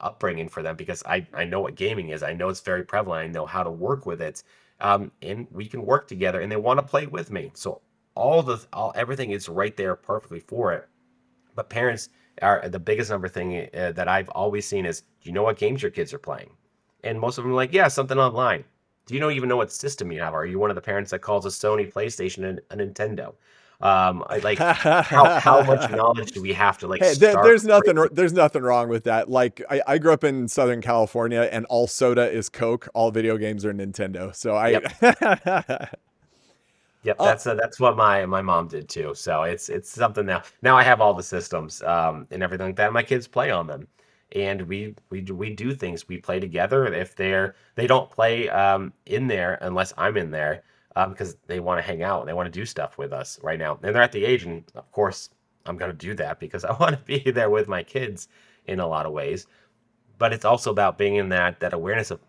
B: upbringing for them, because I know what gaming is. I know it's very prevalent. I know how to work with it, and we can work together. And they want to play with me. So everything is right there perfectly for it. But parents are the biggest number thing that I've always seen is, do you know what games your kids are playing? And most of them are like, yeah, something online. Do you even know what system you have? Are you one of the parents that calls a Sony PlayStation a Nintendo? Like, how much knowledge do we have to like
A: Hey,
B: start?
A: there's nothing wrong with that. Like I grew up in Southern California and all soda is Coke, all video games are Nintendo. So
B: Yep. Yep,
A: uh,
B: that's what my mom did too. So it's something now. Now I have all the systems and everything like that. My kids play on them, and we do things. We play together. If they don't play in there unless I'm in there, because they want to hang out. They want to do stuff with us right now, and they're at the age, and of course I'm going to do that because I want to be there with my kids in a lot of ways. But it's also about being in that awareness of,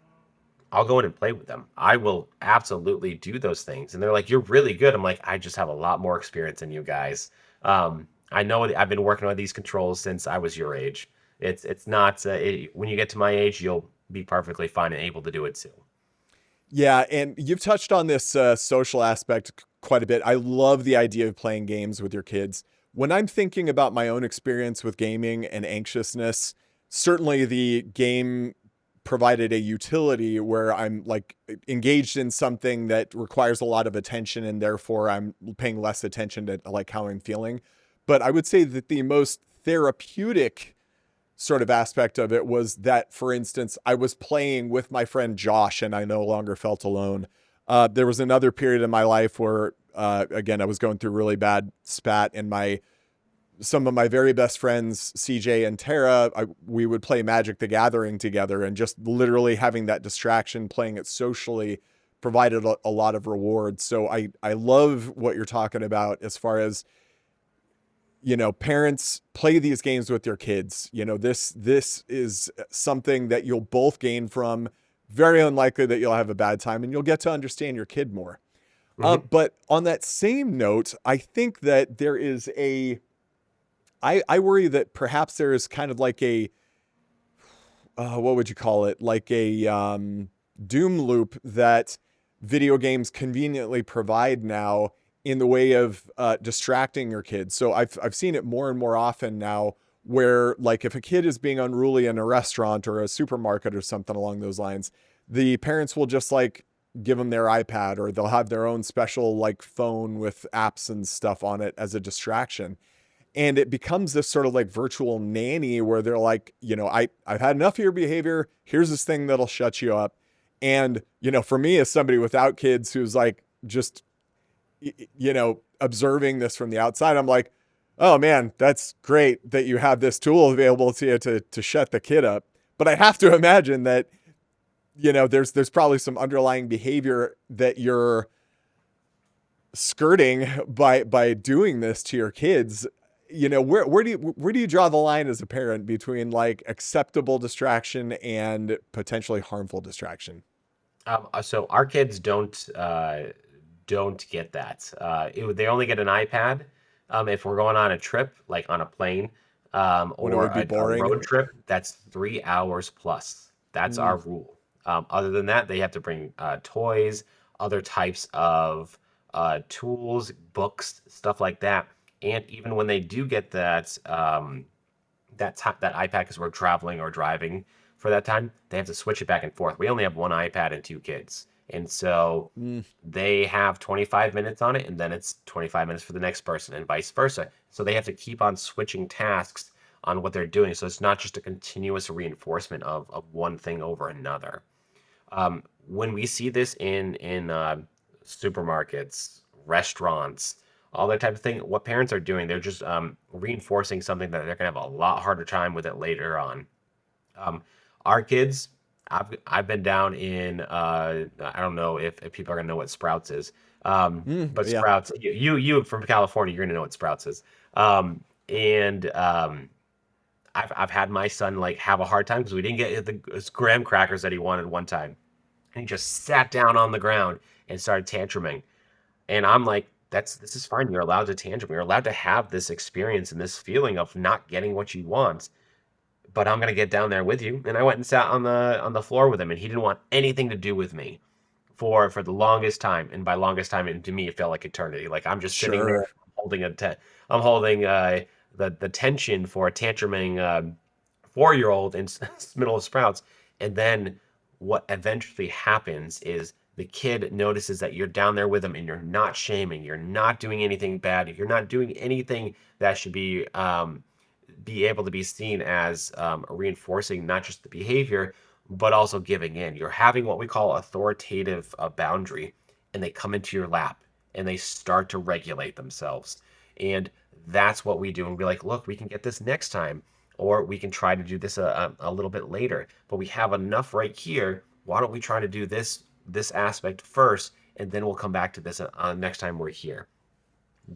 B: I'll go in and play with them. I will absolutely do those things. And they're like, you're really good. I'm like, I just have a lot more experience than you guys. I know I've been working on these controls since I was your age. It's not, when you get to my age, you'll be perfectly fine and able to do it too.
A: yeah, and you've touched on this social aspect quite a bit. I love the idea of playing games with your kids. When I'm thinking about my own experience with gaming and anxiousness, certainly the game provided a utility where I'm like engaged in something that requires a lot of attention and therefore I'm paying less attention to like how I'm feeling. But I would say that the most therapeutic sort of aspect of it was that, for instance, I was playing with my friend Josh and I no longer felt alone. There was another period in my life where, again, I was going through really bad spat and some of my very best friends, CJ and Tara, we would play Magic the Gathering together, and just literally having that distraction, playing it socially, provided a lot of rewards. So I love what you're talking about as far as, parents, play these games with your kids. This is something that you'll both gain from. Very unlikely that you'll have a bad time, and you'll get to understand your kid more.
B: Mhm.
A: But on that same note, I think that there is I worry that perhaps there is kind of like what would you call it? Like a doom loop that video games conveniently provide now in the way of distracting your kids. So I've seen it more and more often now where, like, if a kid is being unruly in a restaurant or a supermarket or something along those lines, the parents will just like give them their iPad, or they'll have their own special like phone with apps and stuff on it as a distraction. And it becomes this sort of like virtual nanny where they're like, I've had enough of your behavior. Here's this thing that'll shut you up. And, for me as somebody without kids who's like just, observing this from the outside, I'm like, oh man, that's great that you have this tool available to you to shut the kid up. But I have to imagine that, there's probably some underlying behavior that you're skirting by doing this to your kids. Where do you draw the line as a parent between like acceptable distraction and potentially harmful distraction?
B: So our kids don't get that. They only get an iPad if we're going on a trip, like on a plane,
A: When it
B: or
A: would be
B: a
A: boring.
B: road trip. That's 3 hours plus. That's
A: Mm,
B: our rule. Other than that, they have to bring toys, other types of tools, books, stuff like that. And even when they do get that iPad, because we're traveling or driving for that time, they have to switch it back and forth. We only have one iPad and two kids. And so
A: mm,
B: they have 25 minutes on it, and then it's 25 minutes for the next person, and vice versa. So they have to keep on switching tasks on what they're doing. So it's not just a continuous reinforcement of one thing over another. When we see this in supermarkets, restaurants, all that type of thing, what parents are doing, they're just reinforcing something that they're gonna have a lot harder time with it later on. Um, our kids, I've been down in I don't know if people are gonna know what Sprouts is, but
A: yeah.
B: Sprouts, you from California, you're gonna know what Sprouts is. And I've had my son like have a hard time because we didn't get the graham crackers that he wanted one time, and he just sat down on the ground and started tantruming. And I'm like, this is fine. You're allowed to tantrum. You're allowed to have this experience and this feeling of not getting what you want. But I'm gonna get down there with you. And I went and sat on the floor with him, and he didn't want anything to do with me for the longest time. And by longest time, and to me, it felt like eternity. Like I'm just sitting there
A: Sure.
B: holding I'm holding the tension for a tantruming 4-year-old in middle of Sprouts. And then what eventually happens is the kid notices that you're down there with them, and you're not shaming, you're not doing anything bad, you're not doing anything that should be able to be seen as reinforcing not just the behavior, but also giving in. You're having what we call authoritative boundary, and they come into your lap and they start to regulate themselves. And that's what we do. And we're like, look, we can get this next time, or we can try to do this a little bit later. But we have enough right here. Why don't we try to do this aspect first, and then we'll come back to this next time we're here.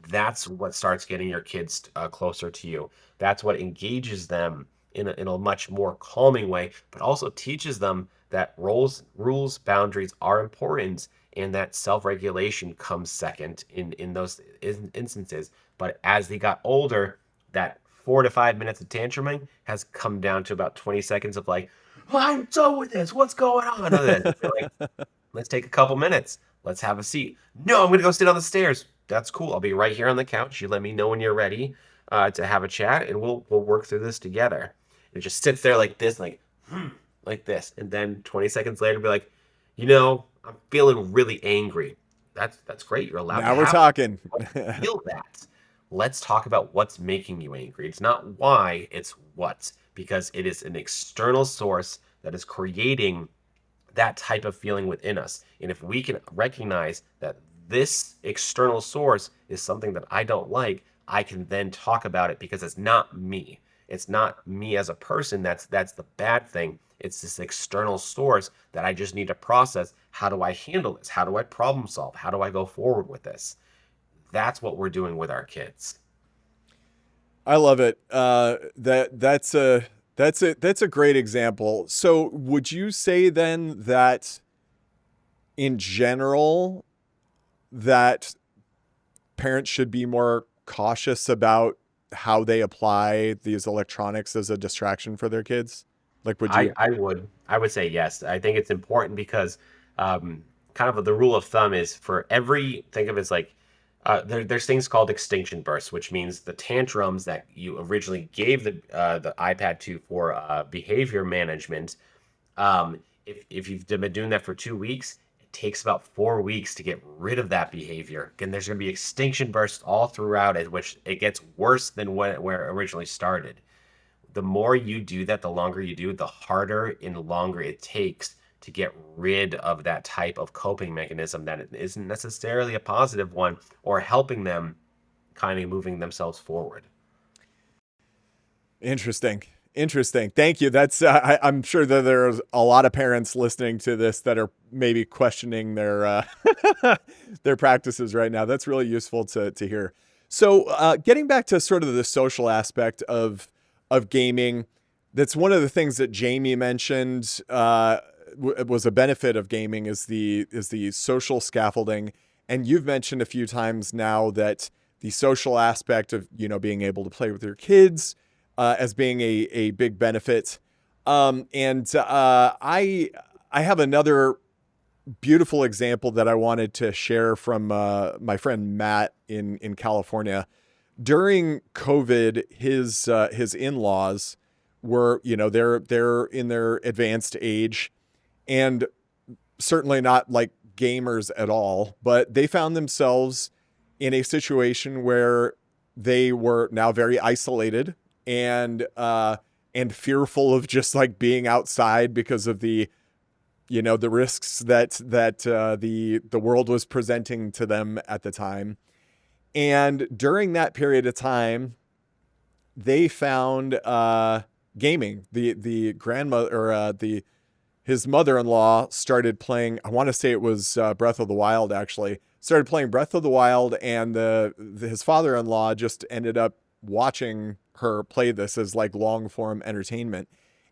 B: That's what starts getting your kids closer to you. That's what engages them in a much more calming way, but also teaches them that rules, boundaries are important, and that self-regulation comes second in those instances. But as they got older, that 4 to 5 minutes of tantruming has come down to about 20 seconds of like, I'm done with this. What's going on? And you're like, let's take a couple minutes. Let's have a seat. No, I'm going to go sit on the stairs. That's cool. I'll be right here on the couch. You let me know when you're ready to have a chat, and we'll work through this together. It just sits there like this, like this, and then 20 seconds later, be like, I'm feeling really angry. That's great. You're allowed to
A: Now we're
B: have
A: talking.
B: feel that. Let's talk about what's making you angry. It's not why, it's what, because it is an external source that is creating that type of feeling within us. And if we can recognize that this external source is something that I don't like, I can then talk about it because it's not me. It's not me as a person that's the bad thing. It's this external source that I just need to process. How do I handle this? How do I problem solve? How do I go forward with this? That's what we're doing with our kids.
A: I love it. That's a great example. So would you say then that in general that parents should be more cautious about how they apply these electronics as a distraction for their kids? Like, would you?
B: I would say yes. I think it's important because kind of the rule of thumb is for every think of it as like there's things called extinction bursts, which means the tantrums that you originally gave the iPad to for behavior management. If you've been doing that for 2 weeks, it takes about 4 weeks to get rid of that behavior. And there's going to be extinction bursts all throughout it, which it gets worse than where it originally started. The more you do that, the longer you do, the harder and longer it takes to get rid of that type of coping mechanism that it isn't necessarily a positive one or helping them kind of moving themselves forward.
A: Interesting. Interesting. Thank you. That's I'm sure that there's a lot of parents listening to this that are maybe questioning their their practices right now. That's really useful to hear. So, getting back to sort of the social aspect of gaming, that's one of the things that Jamie mentioned was a benefit of gaming is the social scaffolding, and you've mentioned a few times now that the social aspect of being able to play with your kids as being a big benefit. I have another beautiful example that I wanted to share from my friend Matt in California. During COVID, his in-laws were, they're in their advanced age and certainly not like gamers at all, but they found themselves in a situation where they were now very isolated and fearful of just like being outside because of the risks that the world was presenting to them at the time. And during that period of time, they found gaming. The grandmother or his mother-in-law started playing. I want to say it was Breath of the Wild. Actually, started playing Breath of the Wild, and his father-in-law just ended up watching her play this as like long-form entertainment.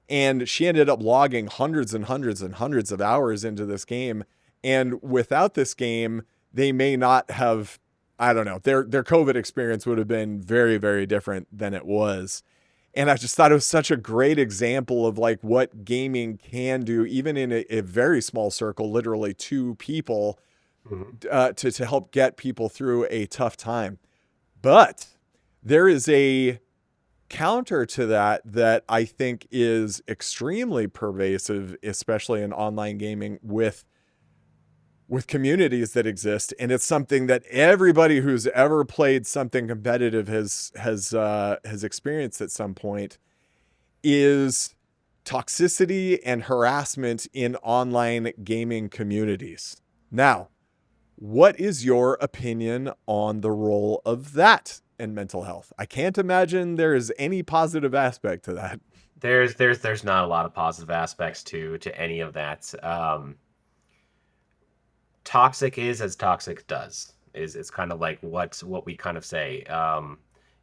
A: And she ended up logging hundreds and hundreds and hundreds of hours into this game. And without this game, they may not have, I don't know, their COVID experience would have been very, very different than it was. And I just thought it was such a great example of like what gaming can do, even in a very small circle, literally two people, to help get people through a tough time. But there is a counter to that I think is extremely pervasive, especially in online gaming with communities that exist. And it's something that everybody who's ever played something competitive has experienced at some point, is toxicity and harassment in online gaming communities. Now, what is your opinion on the role of that in mental health? I can't imagine there is any positive aspect to that.
B: There's not a lot of positive aspects to any of that. Toxic is as toxic does. Is kind of like what we kind of say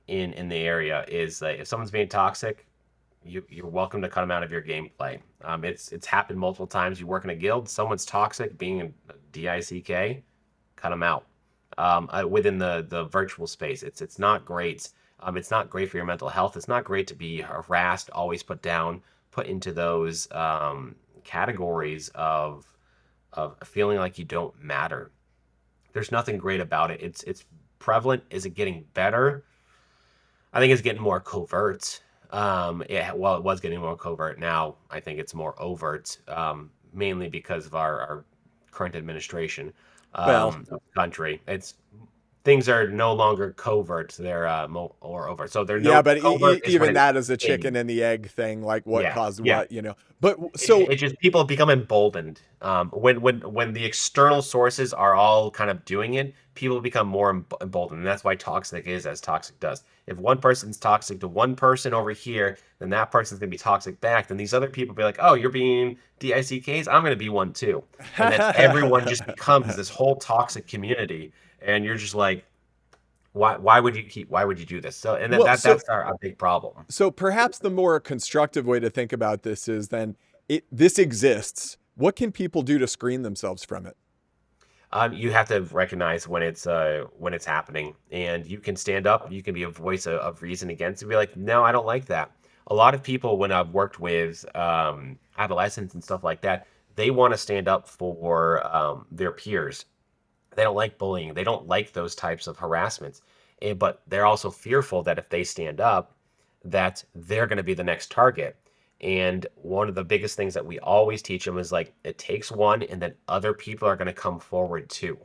B: in the area is that if someone's being toxic, you're welcome to cut them out of your gameplay. It's happened multiple times. You work in a guild, someone's toxic, being a DICK, cut them out. Within the virtual space, it's not great. It's not great for your mental health. It's not great to be harassed, always put down, put into those categories of feeling like you don't matter. There's nothing great about it. It's prevalent. Is it getting better? I think it's getting more covert. It was getting more covert. Now I think it's more overt, mainly because of our current administration
A: Well,
B: of the country. Things are no longer covert; they're more overt. So they're
A: yeah,
B: no
A: but
B: covert is when
A: even
B: it's
A: that is a chicken
B: hidden.
A: and the egg thing, like what
B: Yeah,
A: caused
B: yeah.
A: what. But
B: It,
A: so
B: it just people become emboldened. When the external sources are all kind of doing it, people become more emboldened, and that's why toxic is as toxic does. If one person's toxic to one person over here, then that person's gonna be toxic back. Then these other people be like, "Oh, you're being DICKs. I'm gonna be one too," and then everyone just becomes this whole toxic community, and you're just like, Why would you do this? So and
A: Well,
B: that's our big problem.
A: so perhaps the more constructive way to think about this is then this exists. What can people do to screen themselves from it?
B: You have to recognize when it's happening, and you can stand up. You can be a voice of reason against it. Be like, no, I don't like that. A lot of people, when I've worked with adolescents and stuff like that, they want to stand up for their peers. They don't like bullying. They don't like those types of harassments. But they're also fearful that if they stand up, that they're going to be the next target. And one of the biggest things that we always teach them is like it takes one, and then other people are going to come forward too.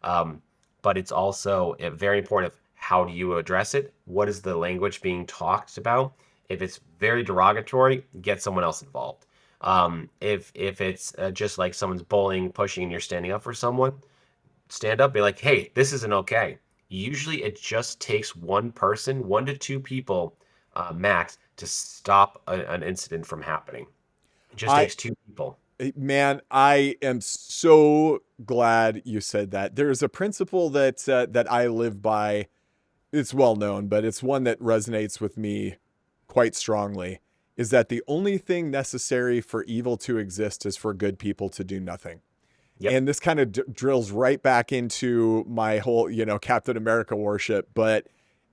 B: Um, but it's also very important of how do you address it? What is the language being talked about? If it's very derogatory, get someone else involved. If it's just like someone's bullying, pushing, and you're standing up for someone, stand up, be like, hey, this isn't okay. Usually it just takes one person, 1 to 2 people max, to stop an incident from happening. It just
A: I
B: takes 2 people.
A: Man, I am so glad you said that. There is a principle that I live by. It's well known, but it's one that resonates with me quite strongly. Is that the only thing necessary for evil to exist is for good people to do nothing.
B: Yep.
A: And this kind of drills right back into my whole, Captain America worship. But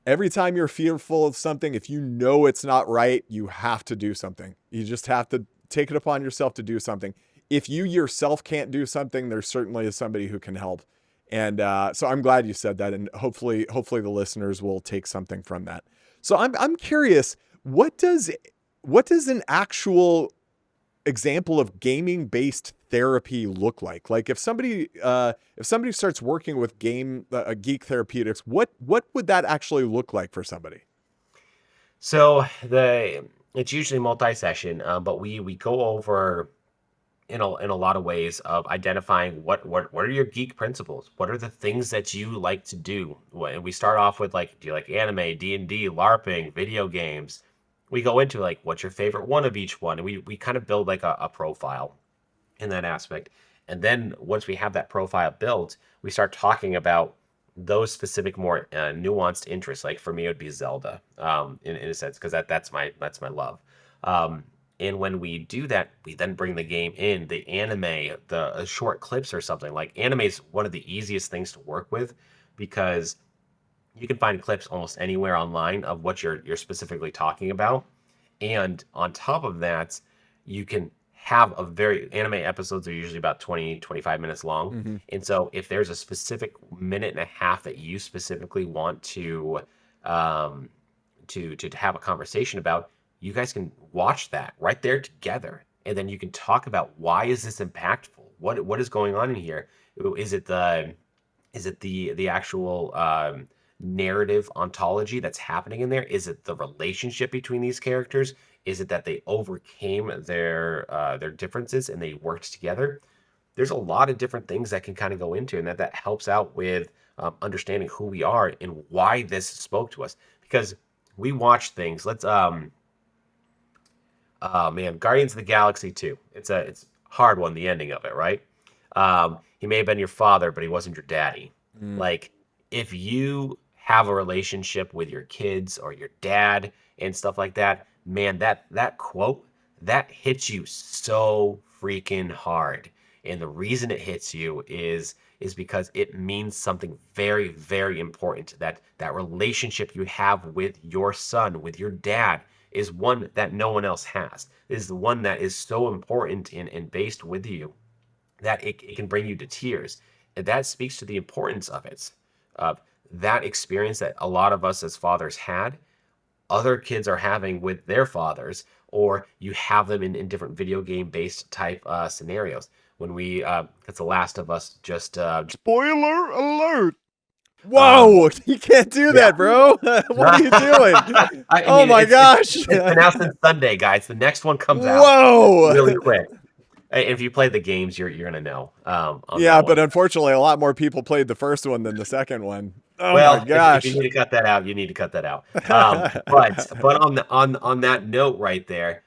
A: every time you're fearful of something, if you know it's not right, you have to do something. You just have to take it upon yourself to do something. If you yourself can't do something, there certainly is somebody who can help. And so I'm glad you said that, and hopefully the listeners will take something from that. So I'm curious, what does an actual example of gaming based therapy look like? Like if somebody starts working with Geek Therapeutics, what would that actually look like for somebody?
B: So it's usually multi-session, but we go over in a lot of ways of identifying what are your geek principles? What are the things that you like to do? And we start off with like, do you like anime, D&D, LARPing, video games? We go into like, what's your favorite one of each one? And we kind of build like a profile in that aspect. And then once we have that profile built, we start talking about those specific more nuanced interests. Like for me, it would be Zelda, in a sense, because that's my love. And when we do that, we then bring the game in, the anime, the short clips or something. Like anime is one of the easiest things to work with because you can find clips almost anywhere online of what you're specifically talking about. And on top of that, you can have anime episodes are usually about 20-25 minutes long.
A: Mm-hmm.
B: And so if there's a specific minute and a half that you specifically want to have a conversation about, you guys can watch that right there together. And then you can talk about, why is this impactful? What is going on in here? Is it the actual narrative ontology that's happening in there? Is it the relationship between these characters? Is it that they overcame their differences and they worked together? There's a lot of different things that can kind of go into, and that helps out with understanding who we are and why this spoke to us. Because we watch things. Let's man, Guardians of the Galaxy 2. It's a hard one, the ending of it, right? He may have been your father, but he wasn't your daddy.
A: Mm.
B: Like, if you have a relationship with your kids or your dad and stuff like that, man, that quote, that hits you so freaking hard. And the reason it hits you is because it means something very, very important. That relationship you have with your son, with your dad, is one that no one else has. Is the one that is so important and based with you that it can bring you to tears. And that speaks to the importance of it. That experience that a lot of us as fathers had, other kids are having with their fathers, or you have them in different video game based type scenarios. When it's The Last of Us, just
A: Spoiler alert! Whoa, you can't do that, bro. What are you doing? Oh my gosh.
B: It's announced on Sunday, guys. The next one comes out
A: Whoa.
B: really quick. If you play the games, you're gonna know.
A: Yeah, but unfortunately, a lot more people played the first one than the second one. Oh
B: well,
A: my gosh!
B: if you need to cut that out, you need to cut that out. But on that note right there,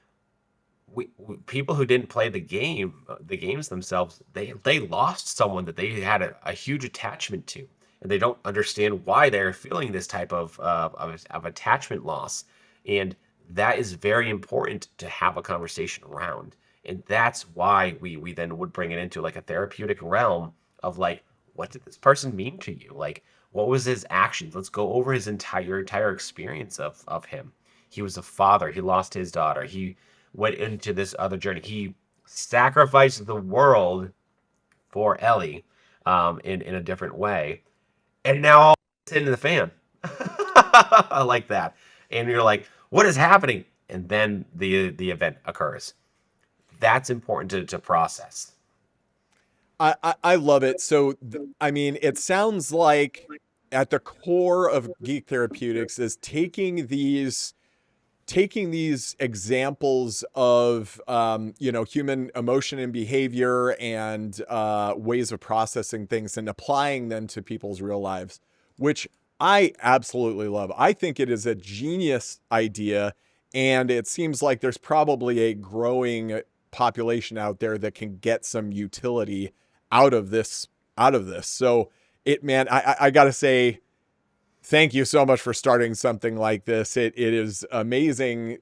B: we people who didn't play the games themselves, they lost someone that they had a huge attachment to, and they don't understand why they're feeling this type of attachment loss. And that is very important to have a conversation around. And that's why we then would bring it into like a therapeutic realm of like, what did this person mean to you? Like, what was his actions? Let's go over his entire experience of him. He was a father. He lost his daughter. He went into this other journey. He sacrificed the world for Ellie, in a different way. And now all it's hitting the fan. Like that. And you're like, what is happening? And then the event occurs. That's important to process.
A: I love it. So, I mean, it sounds like at the core of Geek Therapeutics is taking these examples of human emotion and behavior and ways of processing things and applying them to people's real lives, which I absolutely love. I think it is a genius idea, and it seems like there's probably a growing population out there that can get some utility out of this. So man, I gotta say, thank you so much for starting something like this. It is amazing.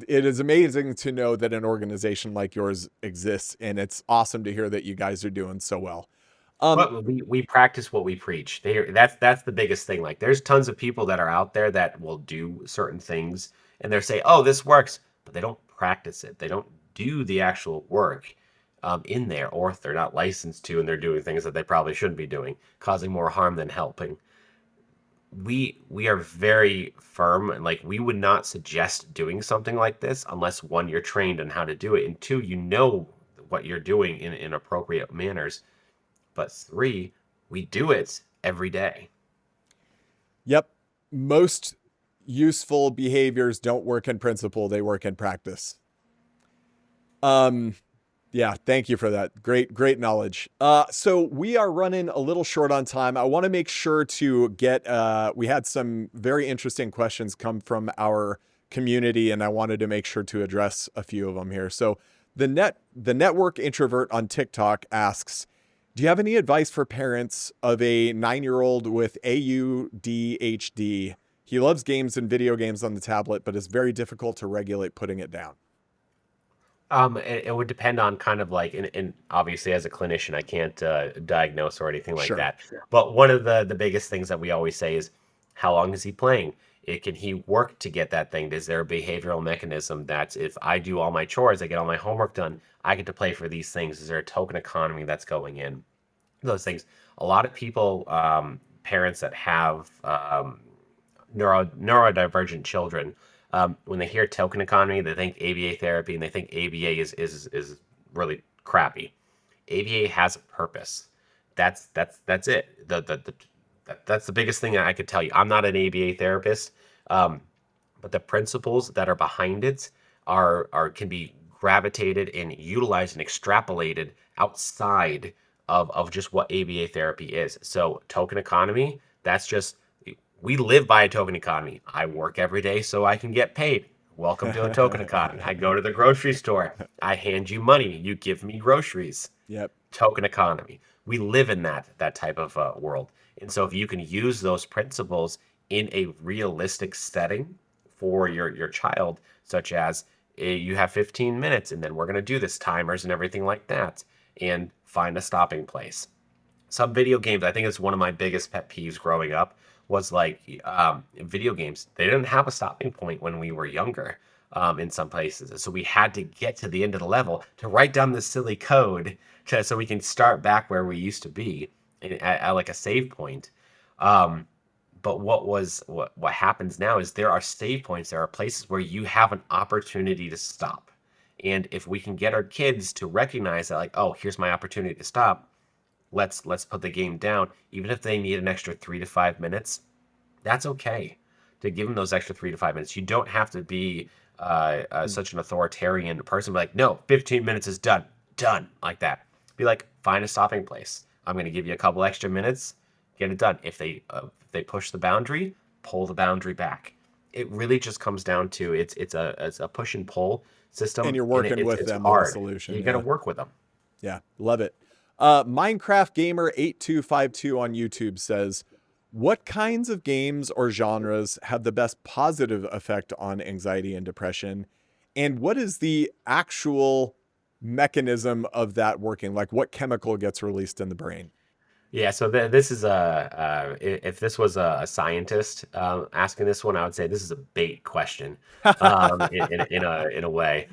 A: It is amazing to know that an organization like yours exists, and it's awesome to hear that you guys are doing so well.
B: But we practice what we preach. That's the biggest thing. Like, there's tons of people that are out there that will do certain things and they say, "Oh, this works," but they don't practice it. They don't do the actual work in there, or if they're not licensed to and they're doing things that they probably shouldn't be doing, causing more harm than helping. We are very firm, and like, we would not suggest doing something like this unless, one, you're trained on how to do it, and two, you know what you're doing in appropriate manners. But three, we do it every day.
A: Yep. Most useful behaviors don't work in principle, they work in practice. Yeah, thank you for that. Great knowledge. So we are running a little short on time. I want to make sure to get, we had some very interesting questions come from our community, and I wanted to make sure to address a few of them here. So the network introvert on TikTok asks, do you have any advice for parents of a 9-year-old with AUDHD? He loves games and video games on the tablet, but it's very difficult to regulate putting it down.
B: It would depend on kind of like, and obviously as a clinician, I can't diagnose or anything like
A: Sure.
B: that. But one of the biggest things that we always say is, how long is he playing? Can he work to get that thing? Is there a behavioral mechanism that if I do all my chores, I get all my homework done, I get to play for these things? Is there a token economy that's going in? Those things. A lot of people, parents that have neurodivergent children, when they hear token economy, they think ABA therapy, and they think ABA is really crappy. ABA has a purpose. That's it. That's the biggest thing I could tell you. I'm not an ABA therapist, but the principles that are behind it can be gravitated and utilized and extrapolated outside of just what ABA therapy is. So token economy, that's just, we live by a token economy. I work every day so I can get paid. Welcome to a token economy. I go to the grocery store. I hand you money. You give me groceries.
A: Yep.
B: Token economy. We live in that type of world. And so if you can use those principles in a realistic setting for your child, such as you have 15 minutes and then we're going to do this, timers and everything like that, and find a stopping place. Some video games, I think it's one of my biggest pet peeves growing up, was like video games. They didn't have a stopping point when we were younger in some places. So we had to get to the end of the level to write down this silly code so we can start back where we used to be at like a save point. But what happens now is there are save points. There are places where you have an opportunity to stop. And if we can get our kids to recognize that, like, oh, here's my opportunity to stop, let's put the game down. Even if they need an extra 3 to 5 minutes, that's okay to give them those extra 3 to 5 minutes. You don't have to be such an authoritarian person. Be like, no, 15 minutes is done, like that. Be like, find a stopping place. I'm going to give you a couple extra minutes, get it done. If they push the boundary, pull the boundary back. It really just comes down to it's a push and pull system,
A: and you're working with them on a solution.
B: You got to work with them.
A: Yeah, love it. Minecraft Gamer 8252 on YouTube says, What kinds of games or genres have the best positive effect on anxiety and depression? And what is the actual mechanism of that working? Like what chemical gets released in the brain?
B: Yeah, so this is if this was a scientist asking this one, I would say this is a bait question, in a way.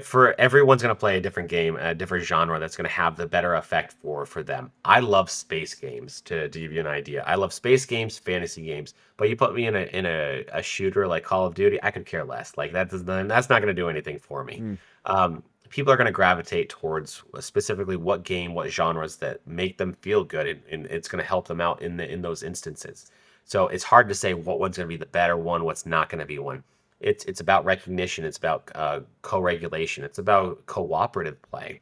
B: For everyone's going to play a different game, a different genre that's going to have the better effect for them. I love space games to give you an idea. I love space games, fantasy games, but you put me in a shooter like Call of Duty, I could care less. Like that's not going to do anything for me.
A: Mm.
B: People are going to gravitate towards specifically what game, what genres that make them feel good, and it's going to help them out in those instances. So it's hard to say what one's going to be the better one, what's not going to be one. It's about recognition, it's about co-regulation, it's about cooperative play.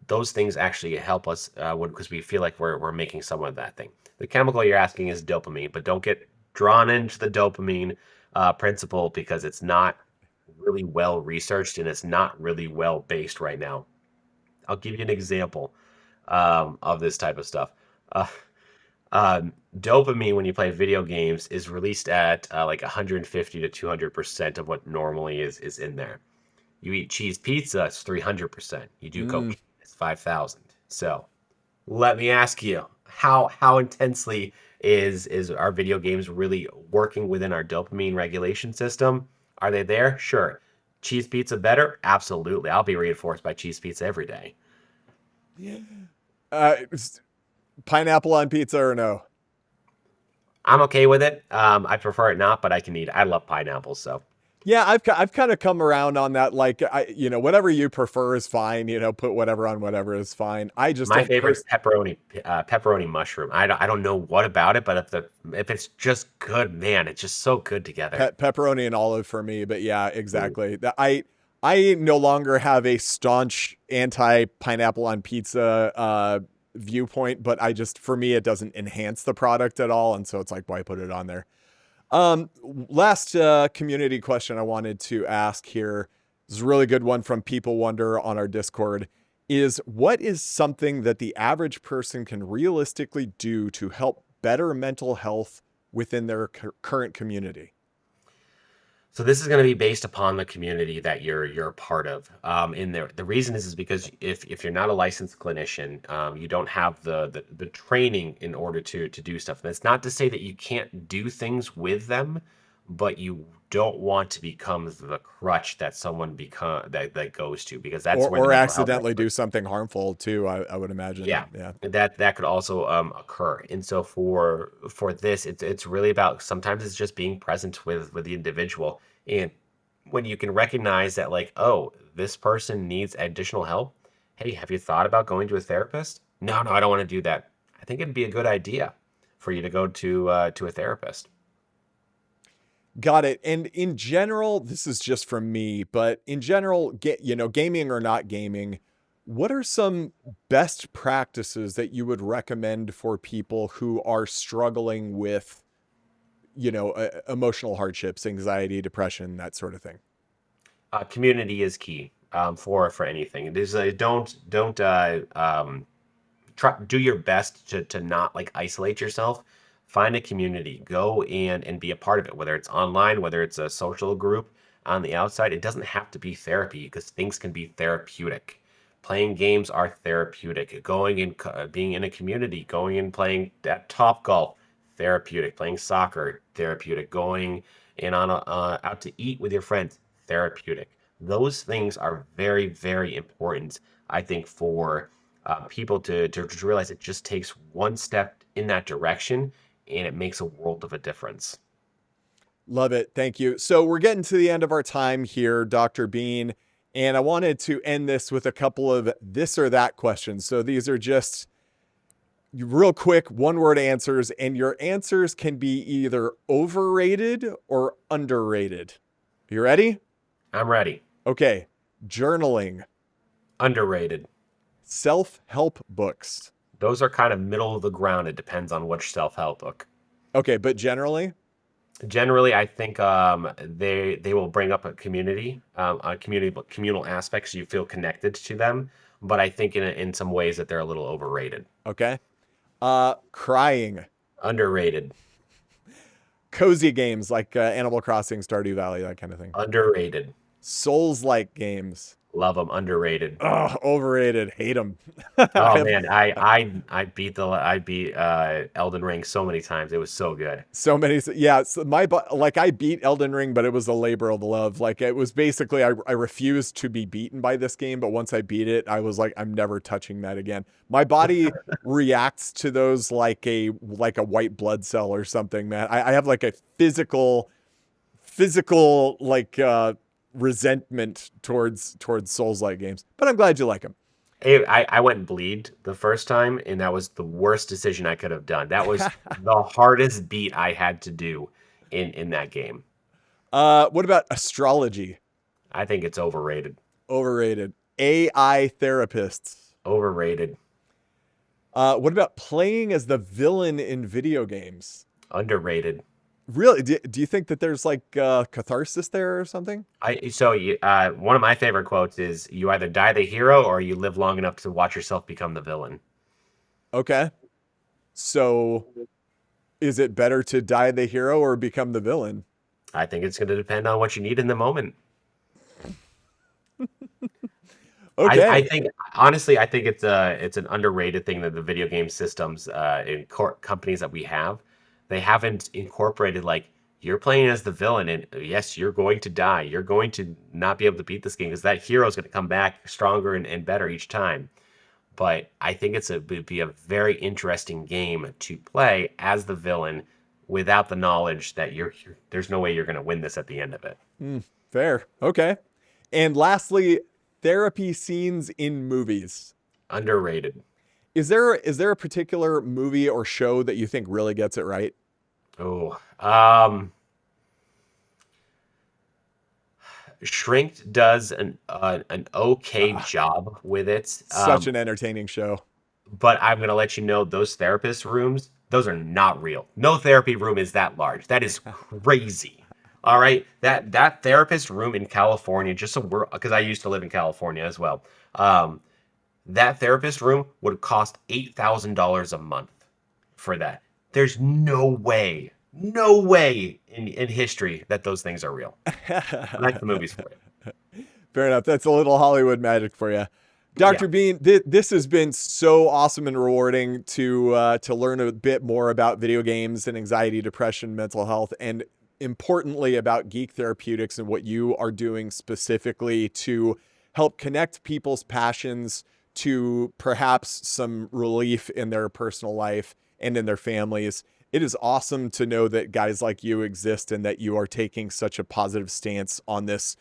B: Those things actually help us because we feel like we're making some of that thing. The chemical you're asking is dopamine, but don't get drawn into the dopamine principle because it's not really well researched and it's not really well based right now. I'll give you an example of this type of stuff. Uh, Dopamine when you play video games is released at like 150 to 200% of what normally is in there. You eat cheese pizza, it's 300%. You do
A: Mm.
B: cocaine, it's 5,000. So let me ask you, how intensely is our video games really working within our dopamine regulation system? Are they there? Sure. Cheese pizza better? Absolutely. I'll be reinforced by cheese pizza every day.
A: Is pineapple on pizza or no?
B: I'm okay with it. I prefer it not, but I can eat. I love pineapples, so
A: Yeah, I've kind of come around on that. Like, whatever you prefer is fine. Put whatever on whatever is fine. I just
B: my
A: don't
B: favorite is pepperoni mushroom. I don't know what about it, but if it's just good, man, it's just so good together.
A: pepperoni and olive for me. But yeah,
B: Mm.
A: exactly. I no longer have a staunch anti pineapple on pizza viewpoint, but for me it doesn't enhance the product at all, and so it's like why put it on there. Last community question I wanted to ask here is a really good one from People Wonder on our Discord. Is what is something that the average person can realistically do to help better mental health within their current community?
B: So this is going to be based upon the community that you're a part of. In there, the reason is because if you're not a licensed clinician, you don't have the training in order to do stuff. That's not to say that you can't do things with them, but you don't want to become the crutch that someone that goes to because that's where the
A: Or
B: mental health
A: accidentally do
B: experts.
A: something harmful too, I would imagine.
B: Yeah,
A: Yeah.
B: that could also occur. And so for this, it's really about sometimes it's just being present with the individual. And when you can recognize that, like, oh, this person needs additional help. Hey, have you thought about going to a therapist? No, no, I don't want to do that. I think it'd be a good idea for you to go to a therapist.
A: Got it. And in general, this is just from me, but in general, gaming or not gaming, what are some best practices that you would recommend for people who are struggling with, emotional hardships, anxiety, depression, that sort of thing?
B: Community is key for anything. It is don't do your best to not like isolate yourself. Find a community, go and be a part of it, whether it's online, whether it's a social group on the outside. It doesn't have to be therapy because things can be therapeutic. Playing games are therapeutic. Going and being in a community, going and playing that top golf, therapeutic. Playing soccer, therapeutic. Going and out to eat with your friends, therapeutic. Those things are very, very important, I think, for people to realize it just takes one step in that direction and it makes a world of a difference.
A: Love it. Thank you. So we're getting to the end of our time here, Dr. Bean, and I wanted to end this with a couple of this or that questions. So these are just real quick one word answers, and your answers can be either overrated or underrated. You ready?
B: I'm ready.
A: Okay. Journaling,
B: Underrated.
A: self-help books.
B: Those are kind of middle of the ground. It depends on which self-help book.
A: Okay, but generally,
B: Generally, I think they will bring up a communal aspects. You feel connected to them, but I think in some ways that they're a little overrated,
A: okay. Crying,
B: underrated.
A: Cozy games like Animal Crossing, Stardew Valley, that kind of thing.
B: Underrated.
A: Souls-like games.
B: Love them. Underrated.
A: Oh, overrated. Hate them.
B: Oh man, I beat Elden Ring so many times. It was so good.
A: So many, yeah. So like I beat Elden Ring, but it was a labor of love. Like it was basically I refused to be beaten by this game, but once I beat it, I was like, I'm never touching that again. My body reacts to those like a white blood cell or something, man. I have like a physical like resentment towards Souls-like games. But I'm glad you like them.
B: I went and bleed the first time, and that was the worst decision I could have done. That was the hardest beat I had to do in that game.
A: What about astrology?
B: I think it's overrated.
A: Overrated. AI therapists.
B: Overrated.
A: What about playing as the villain in video games?
B: Underrated.
A: Really? Do you think that there's like catharsis there or something?
B: One of my favorite quotes is, "You either die the hero or you live long enough to watch yourself become the villain."
A: Okay. So is it better to die the hero or become the villain?
B: I think it's going to depend on what you need in the moment.
A: Okay.
B: I think honestly, I think it's an underrated thing that the video game systems in companies that we have, they haven't incorporated like you're playing as the villain, and yes, you're going to die. You're going to not be able to beat this game because that hero is going to come back stronger and better each time. But I think would be a very interesting game to play as the villain without the knowledge that there's no way you're going to win this at the end of it.
A: Fair. Okay. And lastly, therapy scenes in movies.
B: Underrated.
A: Is there a particular movie or show that you think really gets it right?
B: Oh, Shrink does an okay job with it.
A: Such an entertaining show.
B: But I'm gonna let you know those therapist rooms, those are not real. No therapy room is that large. That is crazy. All right, that therapist room in California, just so because I used to live in California as well. That therapist room would cost $8,000 a month for that. There's no way in history that those things are real. Like the movies for you.
A: Fair enough. That's a little Hollywood magic for you. Dr. Bean, this has been so awesome and rewarding to learn a bit more about video games and anxiety, depression, mental health, and importantly about Geek Therapeutics and what you are doing specifically to help connect people's passions to perhaps some relief in their personal life and in their families. It is awesome to know that guys like you exist and that you are taking such a positive stance on this,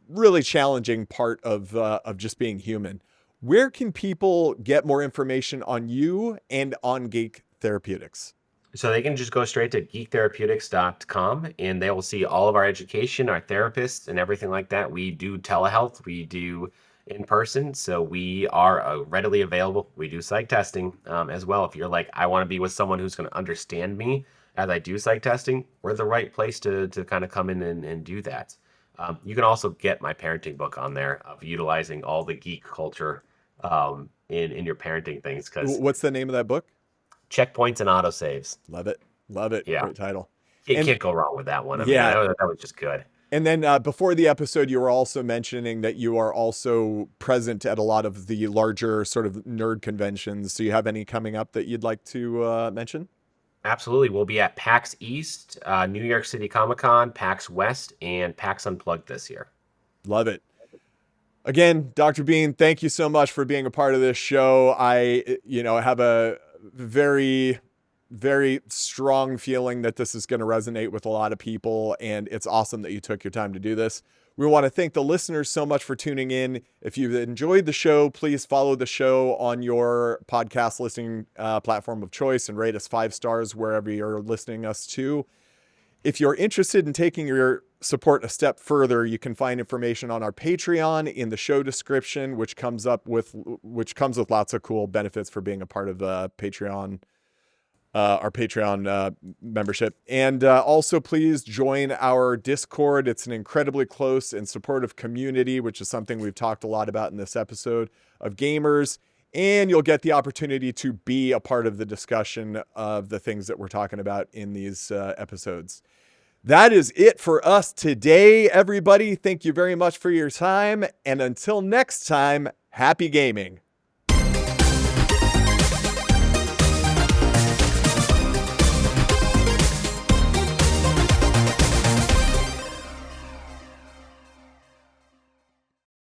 A: really challenging part of just being human. Where can people get more information on you and on Geek Therapeutics?
B: So they can just go straight to geektherapeutics.com and they will see all of our education, our therapists, and everything like that. We do telehealth, we do in person, so we are readily available. We do psych testing as well. If you're like, I want to be with someone who's going to understand me as I do psych testing, we're the right place to kind of come in and do that. You can also get my parenting book on there of utilizing all the geek culture in your parenting things.
A: What's the name of that book?
B: Checkpoints and autosaves.
A: Love it. Love it.
B: Yeah.
A: Great title.
B: You can't go wrong with that one. I mean, that was just good.
A: And then before the episode, you were also mentioning that you are also present at a lot of the larger sort of nerd conventions. Do you have any coming up that you'd like to mention?
B: Absolutely. We'll be at PAX East, New York City Comic Con, PAX West, and PAX Unplugged this year.
A: Love it. Again, Dr. Bean, thank you so much for being a part of this show. I have a very, very strong feeling that this is going to resonate with a lot of people, and it's awesome that you took your time to do this. We want to thank the listeners so much for tuning in. If you've enjoyed the show, please follow the show on your podcast listening platform of choice and rate us 5 stars wherever you're listening us to. If you're interested in taking your support a step further, you can find information on our Patreon in the show description, which comes with lots of cool benefits for being a part of Patreon. Our Patreon membership. And also please join our Discord. It's an incredibly close and supportive community, which is something we've talked a lot about in this episode, of gamers and you'll get the opportunity to be a part of the discussion of the things that we're talking about in these episodes. That is it for us today, everybody. Thank you very much for your time. And until next time, happy gaming.